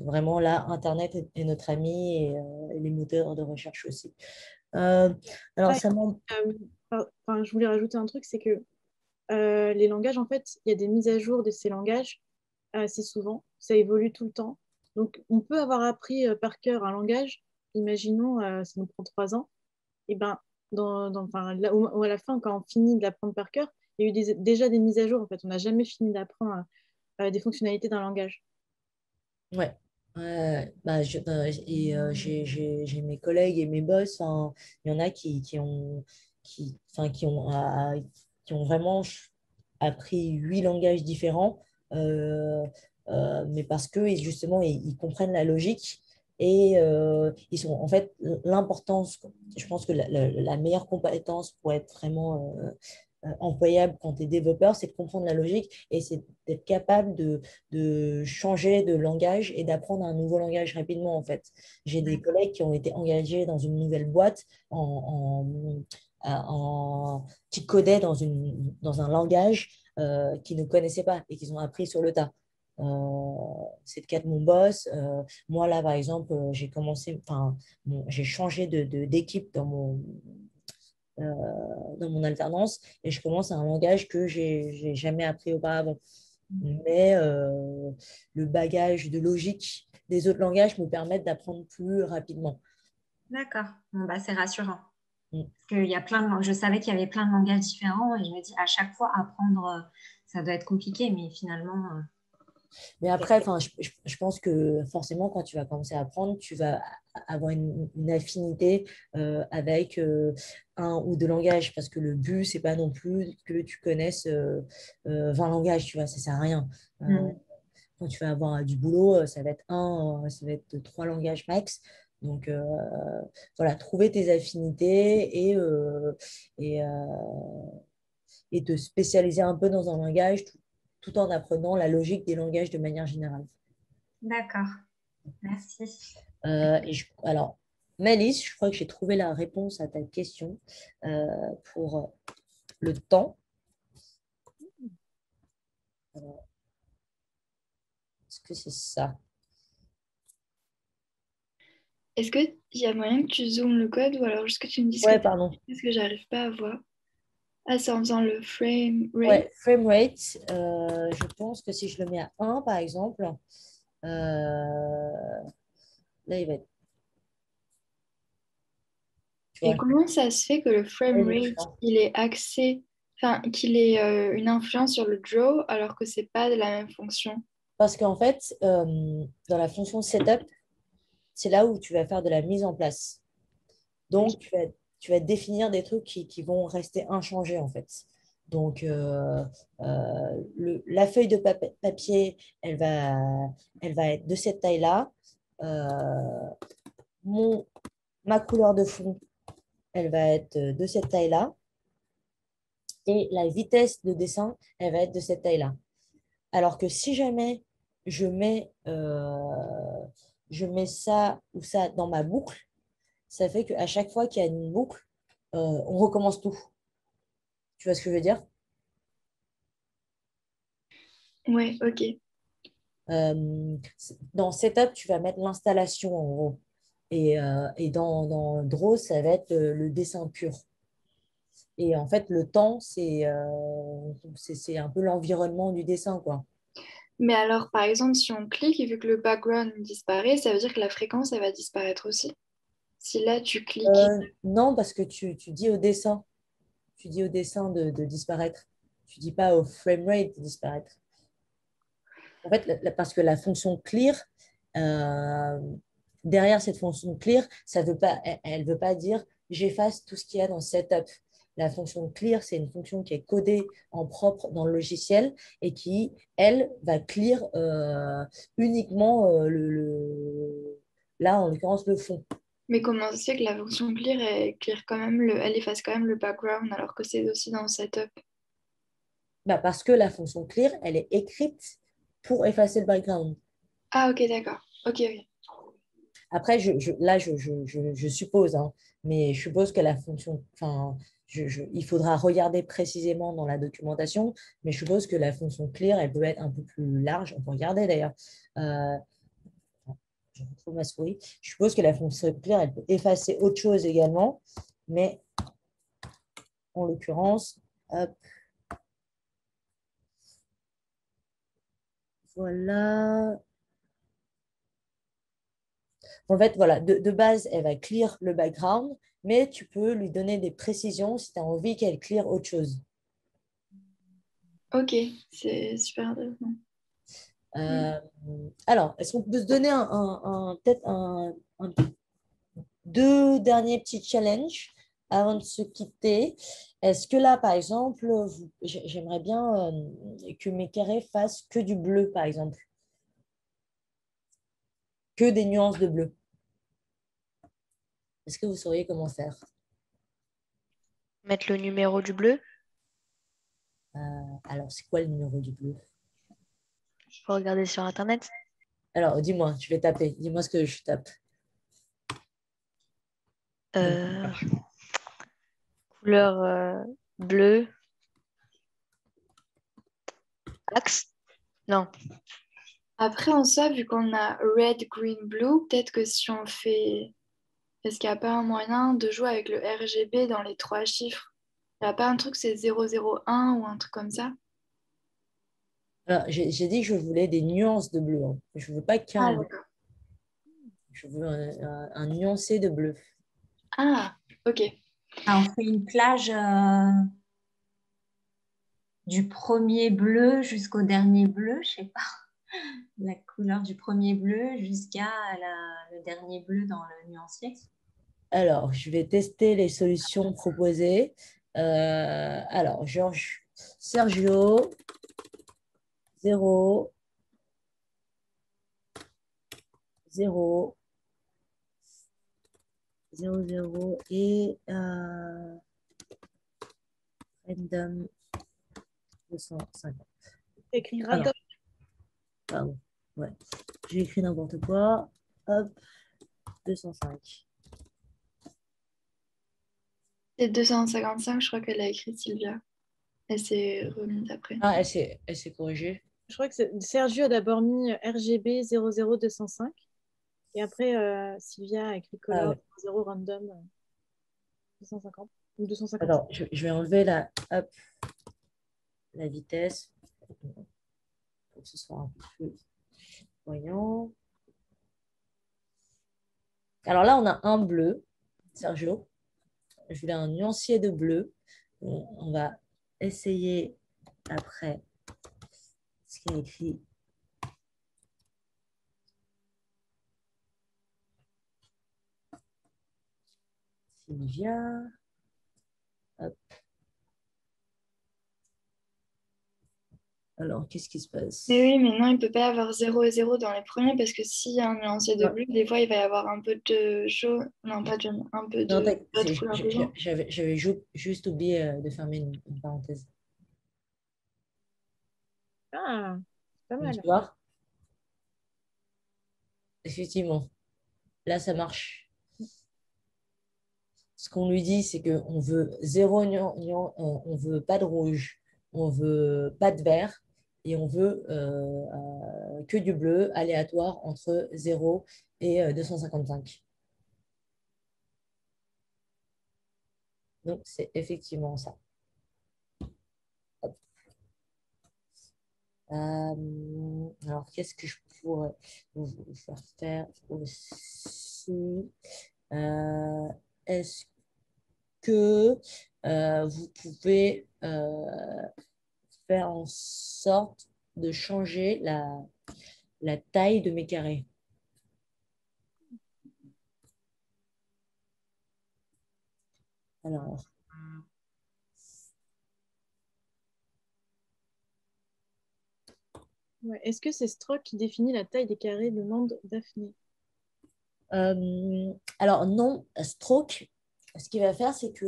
vraiment, là, Internet est notre ami et les moteurs de recherche aussi. Alors, ça je voulais rajouter un truc, c'est que les langages, en fait, il y a des mises à jour de ces langages assez souvent. Ça évolue tout le temps. Donc, on peut avoir appris par cœur un langage. Imaginons, ça nous prend 3 ans. Et ben, à la fin, quand on finit de l'apprendre par cœur, il y a eu déjà des mises à jour. En fait, on n'a jamais fini d'apprendre des fonctionnalités d'un langage. Ouais. J'ai mes collègues et mes boss. Hein, il y en a qui ont vraiment appris 8 langages différents, mais parce que justement, ils comprennent la logique et ils sont en fait l'importance. Je pense que la meilleure compétence pour être vraiment employable quand tu es développeur, c'est de comprendre la logique et c'est d'être capable de changer de langage et d'apprendre un nouveau langage rapidement, en fait. J'ai des collègues qui ont été engagés dans une nouvelle boîte qui codaient dans un langage qu'ils ne connaissaient pas et qu'ils ont appris sur le tas. C'est le cas de mon boss. Moi, là, par exemple, j'ai changé d'équipe dans mon alternance et je commence à un langage que j'ai jamais appris auparavant. Mais le bagage de logique des autres langages me permettent d'apprendre plus rapidement. D'accord. Bon, bah, c'est rassurant. Mm. Parce qu'il y a je savais qu'il y avait plein de langages différents et je me dis à chaque fois apprendre, ça doit être compliqué, mais finalement. Mais après, je pense que forcément, quand tu vas commencer à apprendre, tu vas avoir une affinité avec un ou deux langages, parce que le but, c'est pas non plus que tu connaisses 20 langages, tu vois, ça sert à rien. Quand tu vas avoir du boulot, ça va être ça va être 3 langages max. Donc voilà, trouver tes affinités et, et te spécialiser un peu dans un langage tout en apprenant la logique des langages de manière générale. D'accord, merci. Alors, Malice, je crois que j'ai trouvé la réponse à ta question pour le temps. Est-ce que c'est ça? Est-ce qu'il y a moyen que tu zoomes le code ou alors juste que tu me dises Ouais, que pardon. parce que j'arrive pas à voir. Ah, c'est en faisant le frame rate. Ouais, frame rate, je pense que si je le mets à 1, par exemple, là, il va être... Tu Et vois, comment ça se fait que le frame elle est rate, différente. il est axé, enfin, qu'il ait une influence sur le draw alors que c'est pas de la même fonction? Parce qu'en fait, dans la fonction setup, c'est là où tu vas faire de la mise en place. Ok. Donc, tu vas définir des trucs qui vont rester inchangés, en fait. Donc, la feuille de papier, elle va être de cette taille-là. Euh, ma couleur de fond, elle va être de cette taille-là. Et la vitesse de dessin, elle va être de cette taille-là. Alors que si jamais je mets, euh, je mets ça ou ça dans ma boucle, ça fait qu'à chaque fois qu'il y a une boucle, on recommence tout. Tu vois ce que je veux dire? Ouais, ok. Dans Setup, tu vas mettre l'installation en gros. Et dans Draw, ça va être le dessin pur. Et en fait, le temps, c'est un peu l'environnement du dessin, quoi. Mais alors, par exemple, si on clique et vu que le background disparaît, ça veut dire que la fréquence, elle va disparaître aussi. Si là, tu cliques. Non, parce que tu dis au dessin. Tu dis au dessin de disparaître. Tu dis pas au framerate de disparaître. En fait, parce que la fonction clear, euh, derrière cette fonction clear, ça veut pas, elle veut pas dire j'efface tout ce qu'il y a dans setup. La fonction clear, c'est une fonction qui est codée en propre dans le logiciel et qui, elle, va clear uniquement là, en l'occurrence, le fond. Mais comment ça se fait que la fonction clear, elle clear quand même elle efface quand même le background alors que c'est aussi dans le setup? Bah, parce que la fonction clear, elle est écrite pour effacer le background. Ah, ok, d'accord. Ok, ok. Après, là, je suppose, hein, mais je suppose que la fonction, enfin, il faudra regarder précisément dans la documentation, mais je suppose que la fonction clear, elle peut être un peu plus large. On peut regarder d'ailleurs. Euh, je retrouve ma souris. Je suppose que la fonction clear, elle peut effacer autre chose également, mais en l'occurrence, hop, voilà. En fait, voilà, de base, elle va clear le background, mais tu peux lui donner des précisions si tu as envie qu'elle clear autre chose. Ok, c'est super intéressant. Mm. Euh, alors, est-ce qu'on peut se donner peut-être deux derniers petits challenges avant de se quitter? Est-ce que là, par exemple, j'aimerais bien que mes carrés fassent que du bleu, par exemple, que des nuances de bleu. Est-ce que vous sauriez comment faire? Mettre le numéro du bleu. Alors, c'est quoi le numéro du bleu? Je peux regarder sur Internet. Alors, dis-moi, je vais taper. Dis-moi ce que je tape. Euh, couleur bleue. Axe? Non. Après, en soi, vu qu'on a red, green, blue, peut-être que si on fait. Est-ce qu'il n'y a pas un moyen de jouer avec le RGB dans les trois chiffres? Il n'y a pas un truc, c'est 001 ou un truc comme ça? Alors, j'ai dit que je voulais des nuances de bleu, hein. Je ne veux pas Ah, qu'un bleu. d'accord. Je veux un nuancé de bleu. Ah, ok. Ah, on fait une plage du premier bleu jusqu'au dernier bleu, je sais pas, la couleur du premier bleu jusqu'à le dernier bleu dans le nuancier. Alors, je vais tester les solutions proposées. Alors, Sergio, 0, 0, 0, 0 et random 250. Écrit Ah non, random. pardon. Ouais. J'ai écrit n'importe quoi. Hop, 205. C'est 255, je crois qu'elle a écrit Sylvia. Elle s'est remise après. Ah, elle s'est corrigée. Je crois que Sergio a d'abord mis RGB 00205 et après Sylvia a écrit Ah color ouais. 0 random 250 ou 250. Alors, je vais enlever hop, la vitesse pour que ce soit un peu plus voyant. Alors là, on a un bleu, Sergio. je voulais un nuancier de bleu. On va essayer après ce qui est écrit. Sylvia. Hop. Alors, qu'est-ce qui se passe? Mais oui, mais non, il ne peut pas y avoir 0 et 0 dans les premiers parce que s'il y a un nuancier de bleu, des fois, il va y avoir un peu de jaune. Non, pas de jaune, un peu Non, d'autres couleurs dedans. j'avais juste oublié de fermer une parenthèse. Ah, c'est pas Donc, mal. tu vois, effectivement, là, ça marche. Ce qu'on lui dit, c'est qu'on veut on veut pas de rouge, on veut pas de vert et on veut que du bleu aléatoire entre 0 et 255. Donc, c'est effectivement ça. Hop. Alors, qu'est-ce que je pourrais vous faire aussi? Est-ce que vous pouvez faire en sorte de changer la taille de mes carrés? Alors, Ouais. Est-ce que c'est Stroke qui définit la taille des carrés, demande Daphné? alors non, Stroke, ce qu'il va faire, c'est que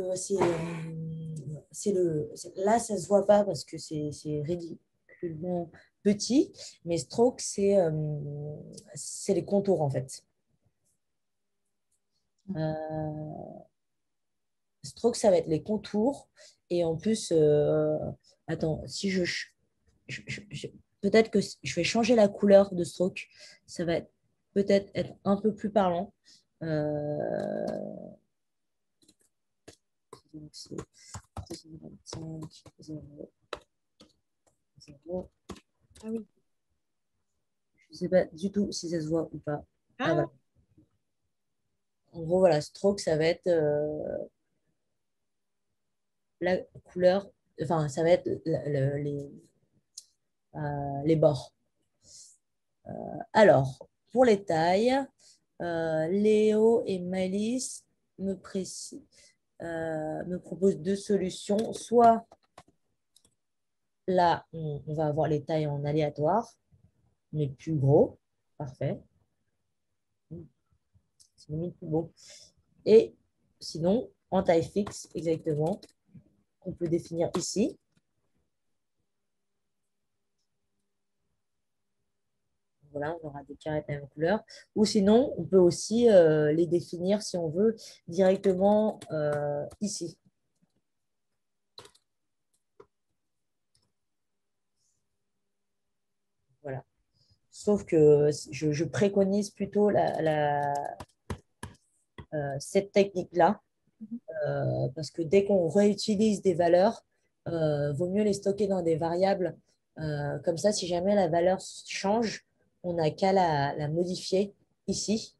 là, ça se voit pas parce que c'est ridiculement petit, mais Stroke, c'est les contours en fait. Stroke, ça va être les contours et en plus, attends, si peut-être que je vais changer la couleur de Stroke, ça va peut-être être un peu plus parlant. Donc, c'est 225, 0, 0. Ah oui. Je ne sais pas du tout si ça se voit ou pas. Ah, Voilà. En gros, voilà, Stroke, ça va être la couleur, enfin, ça va être les bords. Alors, pour les tailles, Léo et Malice me proposent deux solutions. Soit là, on va avoir les tailles en aléatoire, mais plus gros. Parfait. C'est limite plus beau. Et sinon, en taille fixe, exactement, qu'on peut définir ici. Voilà, on aura des carrés de la même couleur. Ou sinon, on peut aussi les définir, si on veut, directement ici. Voilà. Sauf que je préconise plutôt cette technique-là, parce que dès qu'on réutilise des valeurs, vaut mieux les stocker dans des variables. Comme ça, si jamais la valeur change, on n'a qu'à la modifier ici,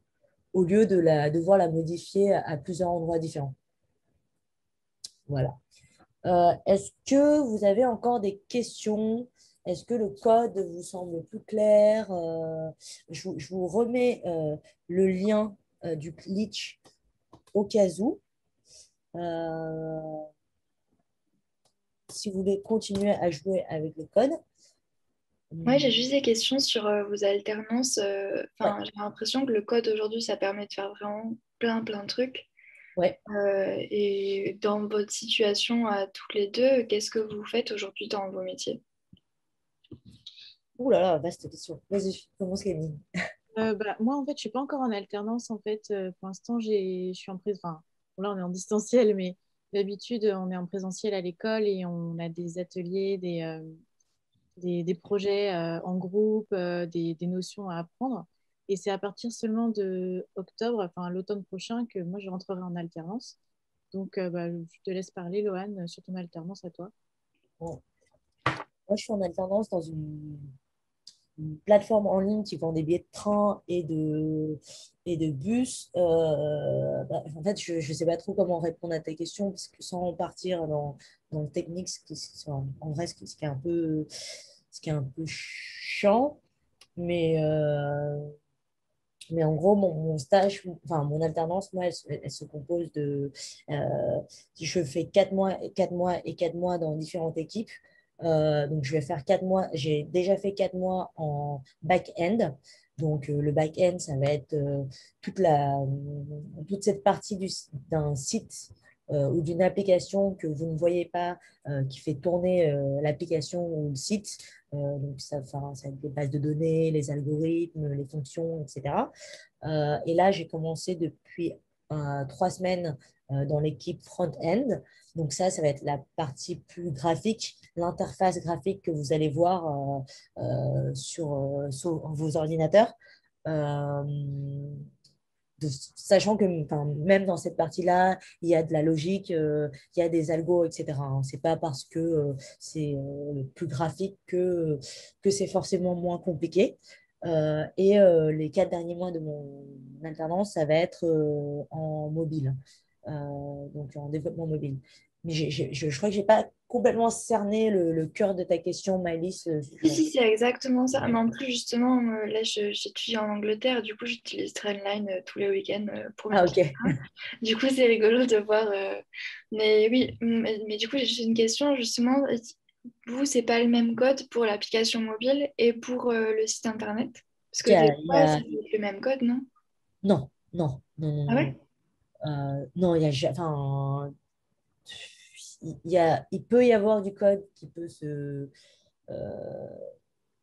au lieu de devoir la modifier à plusieurs endroits différents. Voilà. Est-ce que vous avez encore des questions? Est-ce que le code vous semble plus clair? Je vous remets le lien du glitch au cas où. Si vous voulez continuer à jouer avec le code. Moi, j'ai juste des questions sur vos alternances. Enfin, Ouais. j'ai l'impression que le code aujourd'hui, ça permet de faire vraiment plein de trucs. Ouais. Et dans votre situation à toutes les deux, qu'est-ce que vous faites aujourd'hui dans vos métiers? Ouh là là, vaste question. Vas-y, commence Camille. Moi, en fait, je suis pas encore en alternance. En fait, pour l'instant, je suis en enfin, bon, là, on est en distanciel, mais d'habitude, on est en présentiel à l'école et on a des ateliers, des projets en groupe, des notions à apprendre. Et c'est à partir seulement de octobre, enfin l'automne prochain, que moi, je rentrerai en alternance. Donc, je te laisse parler, Loane, sur ton alternance à toi. Bon. Moi, je suis en alternance dans une plateformes en ligne qui vendent des billets de train et de bus. En fait, je ne sais pas trop comment répondre à ta question, parce que sans partir dans le technique, en vrai, ce qui est un peu, ce qui est un peu chiant. Mais, euh, mais en gros, mon stage, enfin mon alternance, moi, elle se compose de, si je fais 4 mois, 4 mois et 4 mois dans différentes équipes, donc je vais faire 4 mois, j'ai déjà fait 4 mois en back-end. Donc le back-end, ça va être toute cette partie d'un site ou d'une application que vous ne voyez pas, qui fait tourner l'application ou le site. Donc ça va être les bases de données, les algorithmes, les fonctions, etc. Et là, j'ai commencé depuis 3 semaines dans l'équipe front-end. Donc ça va être la partie plus graphique, l'interface graphique que vous allez voir sur vos ordinateurs. Euh, Sachant que même dans cette partie-là, il y a de la logique, il y a des algos, etc. Hein. C'est pas parce que c'est plus graphique que c'est forcément moins compliqué. Les 4 derniers mois de mon alternance, ça va être en mobile, donc en développement mobile. Mais je crois que je n'ai pas complètement cerné le cœur de ta question, Maëlys. Si, c'est exactement ça. Mais en plus, justement, là, j'étudie en Angleterre. Du coup, j'utilise Trainline tous les week-ends pour mes Ah, petits ok. trains. Du coup, c'est rigolo de voir. Mais oui, mais du coup, j'ai une question, justement. Vous, c'est pas le même code pour l'application mobile et pour le site internet? Parce que Il y a, des il y fois, ça a- doit être le même code, non? Non, non, non, non, Ah non. ouais? Non, il peut y avoir du code euh,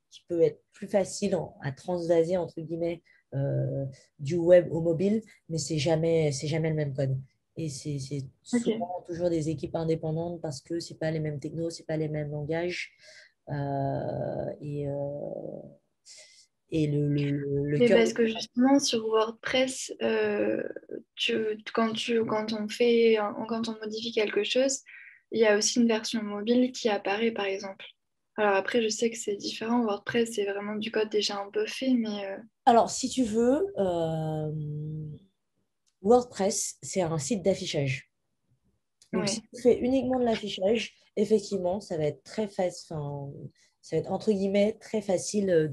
qui peut être plus facile à transvaser, entre guillemets, du web au mobile, mais c'est jamais le même code. Et c'est Ok. souvent toujours des équipes indépendantes parce que c'est pas les mêmes technos, c'est pas les mêmes langages. Euh, et, euh, et le Mais cœur parce que justement, sur WordPress, quand on modifie quelque chose, il y a aussi une version mobile qui apparaît, par exemple. Alors après, je sais que c'est différent. WordPress, c'est vraiment du code déjà un peu fait, mais Alors, si tu veux, WordPress, c'est un site d'affichage. Donc, si ouais. tu fais uniquement de l'affichage, effectivement, ça va être très facile, ça va être entre guillemets très facile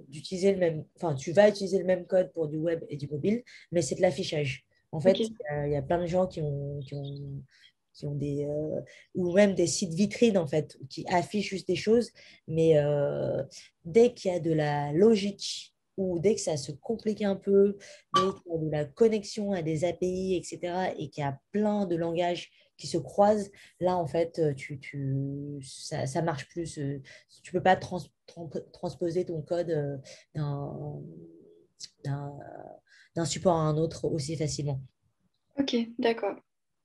d'utiliser le même, enfin, tu vas utiliser le même code pour du web et du mobile, mais c'est de l'affichage. En fait, Ok. il y a plein de gens qui ont ou même des sites vitrines, en fait, qui affichent juste des choses, mais dès qu'il y a de la logique ou dès que ça se complique un peu, dès qu'il y a de la connexion à des API, etc., et qu'il y a plein de langages qui se croisent, là, en fait, ça marche plus. Tu ne peux pas transposer ton code d'un d'un- d'un support à un autre aussi facilement. Ok, d'accord.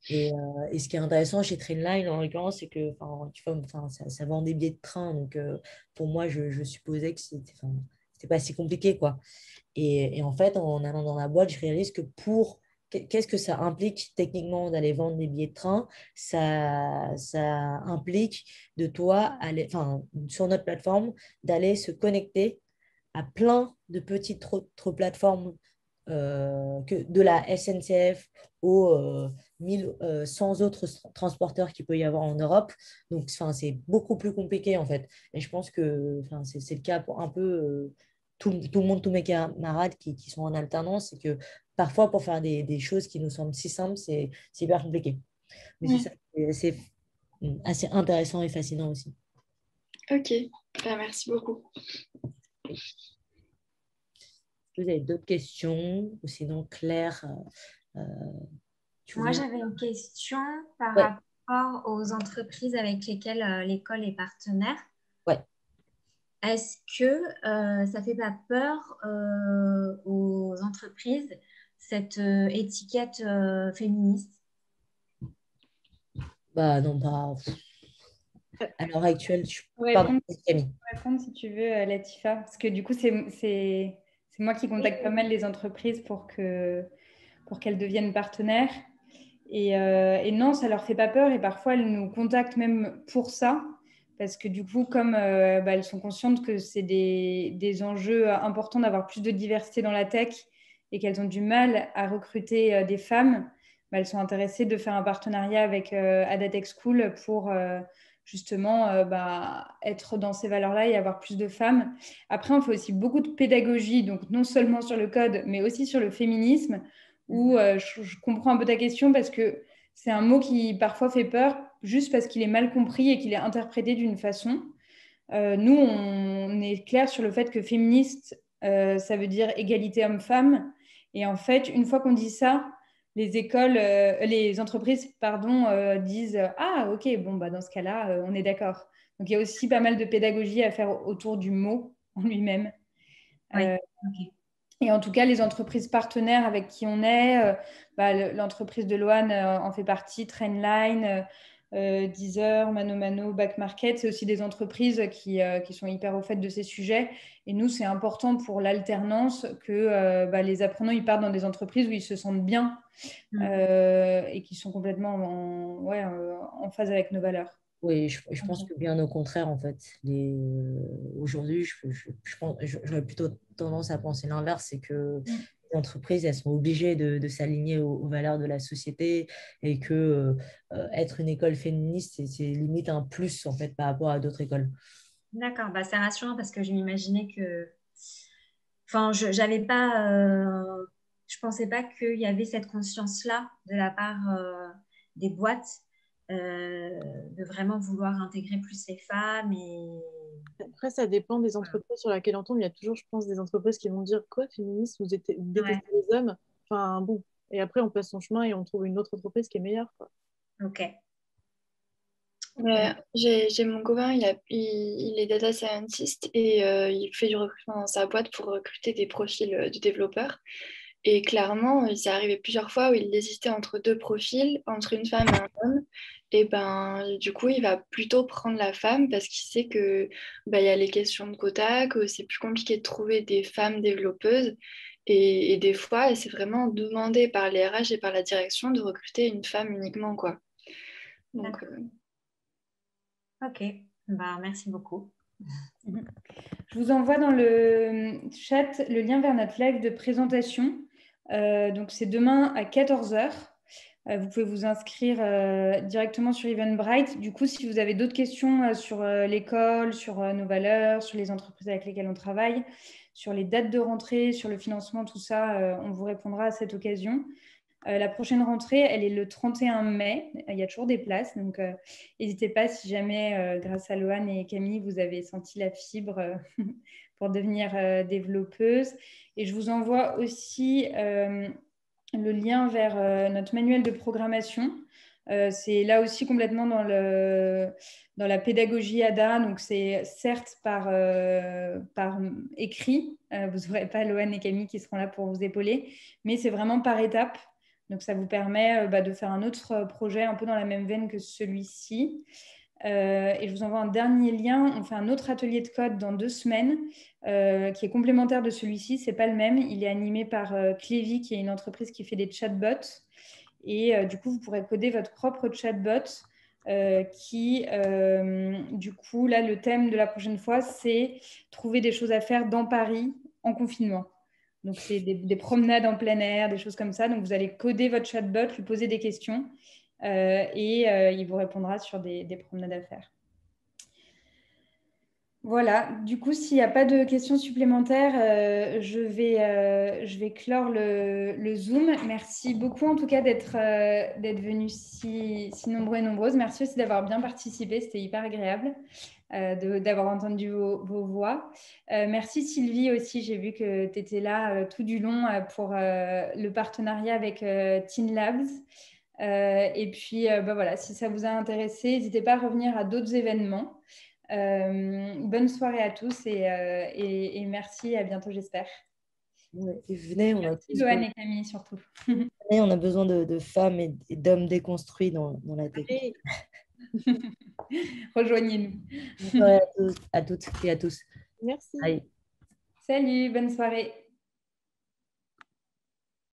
Et ce qui est intéressant chez Trainline, en l'occurrence, c'est que tu vois, ça vend des billets de train. Donc, pour moi, je supposais que c'était pas si compliqué, quoi. Et en fait, en allant dans la boîte, je réalise que qu'est-ce que ça implique techniquement d'aller vendre des billets de train? Ça implique de toi, sur notre plateforme, d'aller se connecter à plein de petites plateformes de la SNCF aux 100 autres transporteurs qu'il peut y avoir en Europe. Donc, c'est beaucoup plus compliqué en fait. Et je pense que c'est le cas pour un peu tout le monde, tous mes camarades qui sont en alternance, c'est que parfois pour faire des choses qui nous semblent si simples, c'est hyper compliqué. Mais c'est Ouais. ça, c'est assez intéressant et fascinant aussi. Ok, bah, merci beaucoup. Vous avez d'autres questions ou sinon Claire, euh, tu Moi, voulais... j'avais une question par Ouais, rapport aux entreprises avec lesquelles l'école est partenaire. ouais. Est-ce que ça fait pas peur aux entreprises, cette étiquette féministe? Bah non, pas à l'heure actuelle. Pour Pardon, répondre, Camille. répondre, si tu veux, Latifa, parce que du coup, c'est moi qui contacte pas mal les entreprises pour qu'elles deviennent partenaires. Et non, ça leur fait pas peur et parfois elles nous contactent même pour ça, parce que du coup, comme elles sont conscientes que c'est des enjeux importants d'avoir plus de diversité dans la tech et qu'elles ont du mal à recruter des femmes, elles sont intéressées de faire un partenariat avec Adatech School pour justement être dans ces valeurs-là et avoir plus de femmes. Après, on fait aussi beaucoup de pédagogie, donc non seulement sur le code, mais aussi sur le féminisme, où je comprends un peu ta question parce que c'est un mot qui parfois fait peur juste parce qu'il est mal compris et qu'il est interprété d'une façon. Nous, on est clair sur le fait que féministe, ça veut dire égalité homme-femme. Et en fait, une fois qu'on dit ça, les entreprises, disent ah ok, bon dans ce cas-là, on est d'accord. Donc il y a aussi pas mal de pédagogie à faire autour du mot en lui-même. Oui. Okay. Et en tout cas, les entreprises partenaires avec qui on est, l'entreprise de Loane en fait partie, Trendline, Deezer, Mano Mano, Back Market, c'est aussi des entreprises qui sont hyper au fait de ces sujets. Et nous, c'est important pour l'alternance que les apprenants ils partent dans des entreprises où ils se sentent bien et qui sont complètement en phase avec nos valeurs. Oui, je pense que bien au contraire, en fait. Aujourd'hui, j'aurais plutôt tendance à penser l'inverse, c'est que les entreprises, elles sont obligées de s'aligner aux valeurs de la société et que être une école féministe, c'est limite un plus, en fait, par rapport à d'autres écoles. D'accord, c'est rassurant parce que je m'imaginais que... Enfin, j'avais pas... Je pensais pas qu'il y avait cette conscience-là de la part des boîtes de vraiment vouloir intégrer plus les femmes. Et... Après, ça dépend des entreprises sur lesquelles on tombe. Il y a toujours, je pense, des entreprises qui vont dire quoi, féministe, vous détestez les hommes. Enfin, bon. Et après, on passe son chemin et on trouve une autre entreprise qui est meilleure, quoi. Ok. J'ai mon copain, il est data scientist et il fait du recrutement dans sa boîte pour recruter des profils de développeurs. Et clairement, il s'est arrivé plusieurs fois où il hésitait entre deux profils, entre une femme et un homme. Et du coup, il va plutôt prendre la femme parce qu'il sait que il y a les questions de quota, que c'est plus compliqué de trouver des femmes développeuses. Et des fois, c'est vraiment demandé par les RH et par la direction de recruter une femme uniquement, quoi. Donc, Ok, merci beaucoup. Je vous envoie dans le chat le lien vers notre live de présentation. Donc, c'est demain à 14h. Vous pouvez vous inscrire directement sur Eventbrite. Du coup, si vous avez d'autres questions sur l'école, sur nos valeurs, sur les entreprises avec lesquelles on travaille, sur les dates de rentrée, sur le financement, tout ça, on vous répondra à cette occasion. La prochaine rentrée, elle est le 31 mai. Il y a toujours des places. Donc, n'hésitez pas si jamais, grâce à Loane et Camille, vous avez senti la fibre pour devenir développeuse. Et je vous envoie aussi le lien vers notre manuel de programmation. C'est là aussi complètement dans la pédagogie ADA. Donc, c'est certes par écrit. Vous n'aurez pas Loane et Camille qui seront là pour vous épauler. Mais c'est vraiment par étapes. Donc, ça vous permet de faire un autre projet un peu dans la même veine que celui-ci. Et je vous envoie un dernier lien. On fait un autre atelier de code dans 2 semaines qui est complémentaire de celui-ci. Ce n'est pas le même. Il est animé par Clévy, qui est une entreprise qui fait des chatbots. Et du coup, vous pourrez coder votre propre chatbot du coup, là, le thème de la prochaine fois, c'est trouver des choses à faire dans Paris en confinement. Donc, c'est des promenades en plein air, des choses comme ça. Donc, vous allez coder votre chatbot, lui poser des questions il vous répondra sur des promenades à faire. Voilà. Du coup, s'il n'y a pas de questions supplémentaires, je vais clore le Zoom. Merci beaucoup, en tout cas, d'être venus si nombreux et nombreuses. Merci aussi d'avoir bien participé. C'était hyper agréable d'avoir entendu vos voix. Merci Sylvie aussi, j'ai vu que tu étais là tout du long pour le partenariat avec Teen Labs. Et puis, voilà, si ça vous a intéressé, n'hésitez pas à revenir à d'autres événements. Bonne soirée à tous et merci, à bientôt, j'espère. Ouais, venez, merci Loane et Camille surtout. On a besoin de femmes et d'hommes déconstruits dans la technique. Rejoignez-nous. Bonne soirée à toutes et à tous. Merci. Allez. Salut, bonne soirée.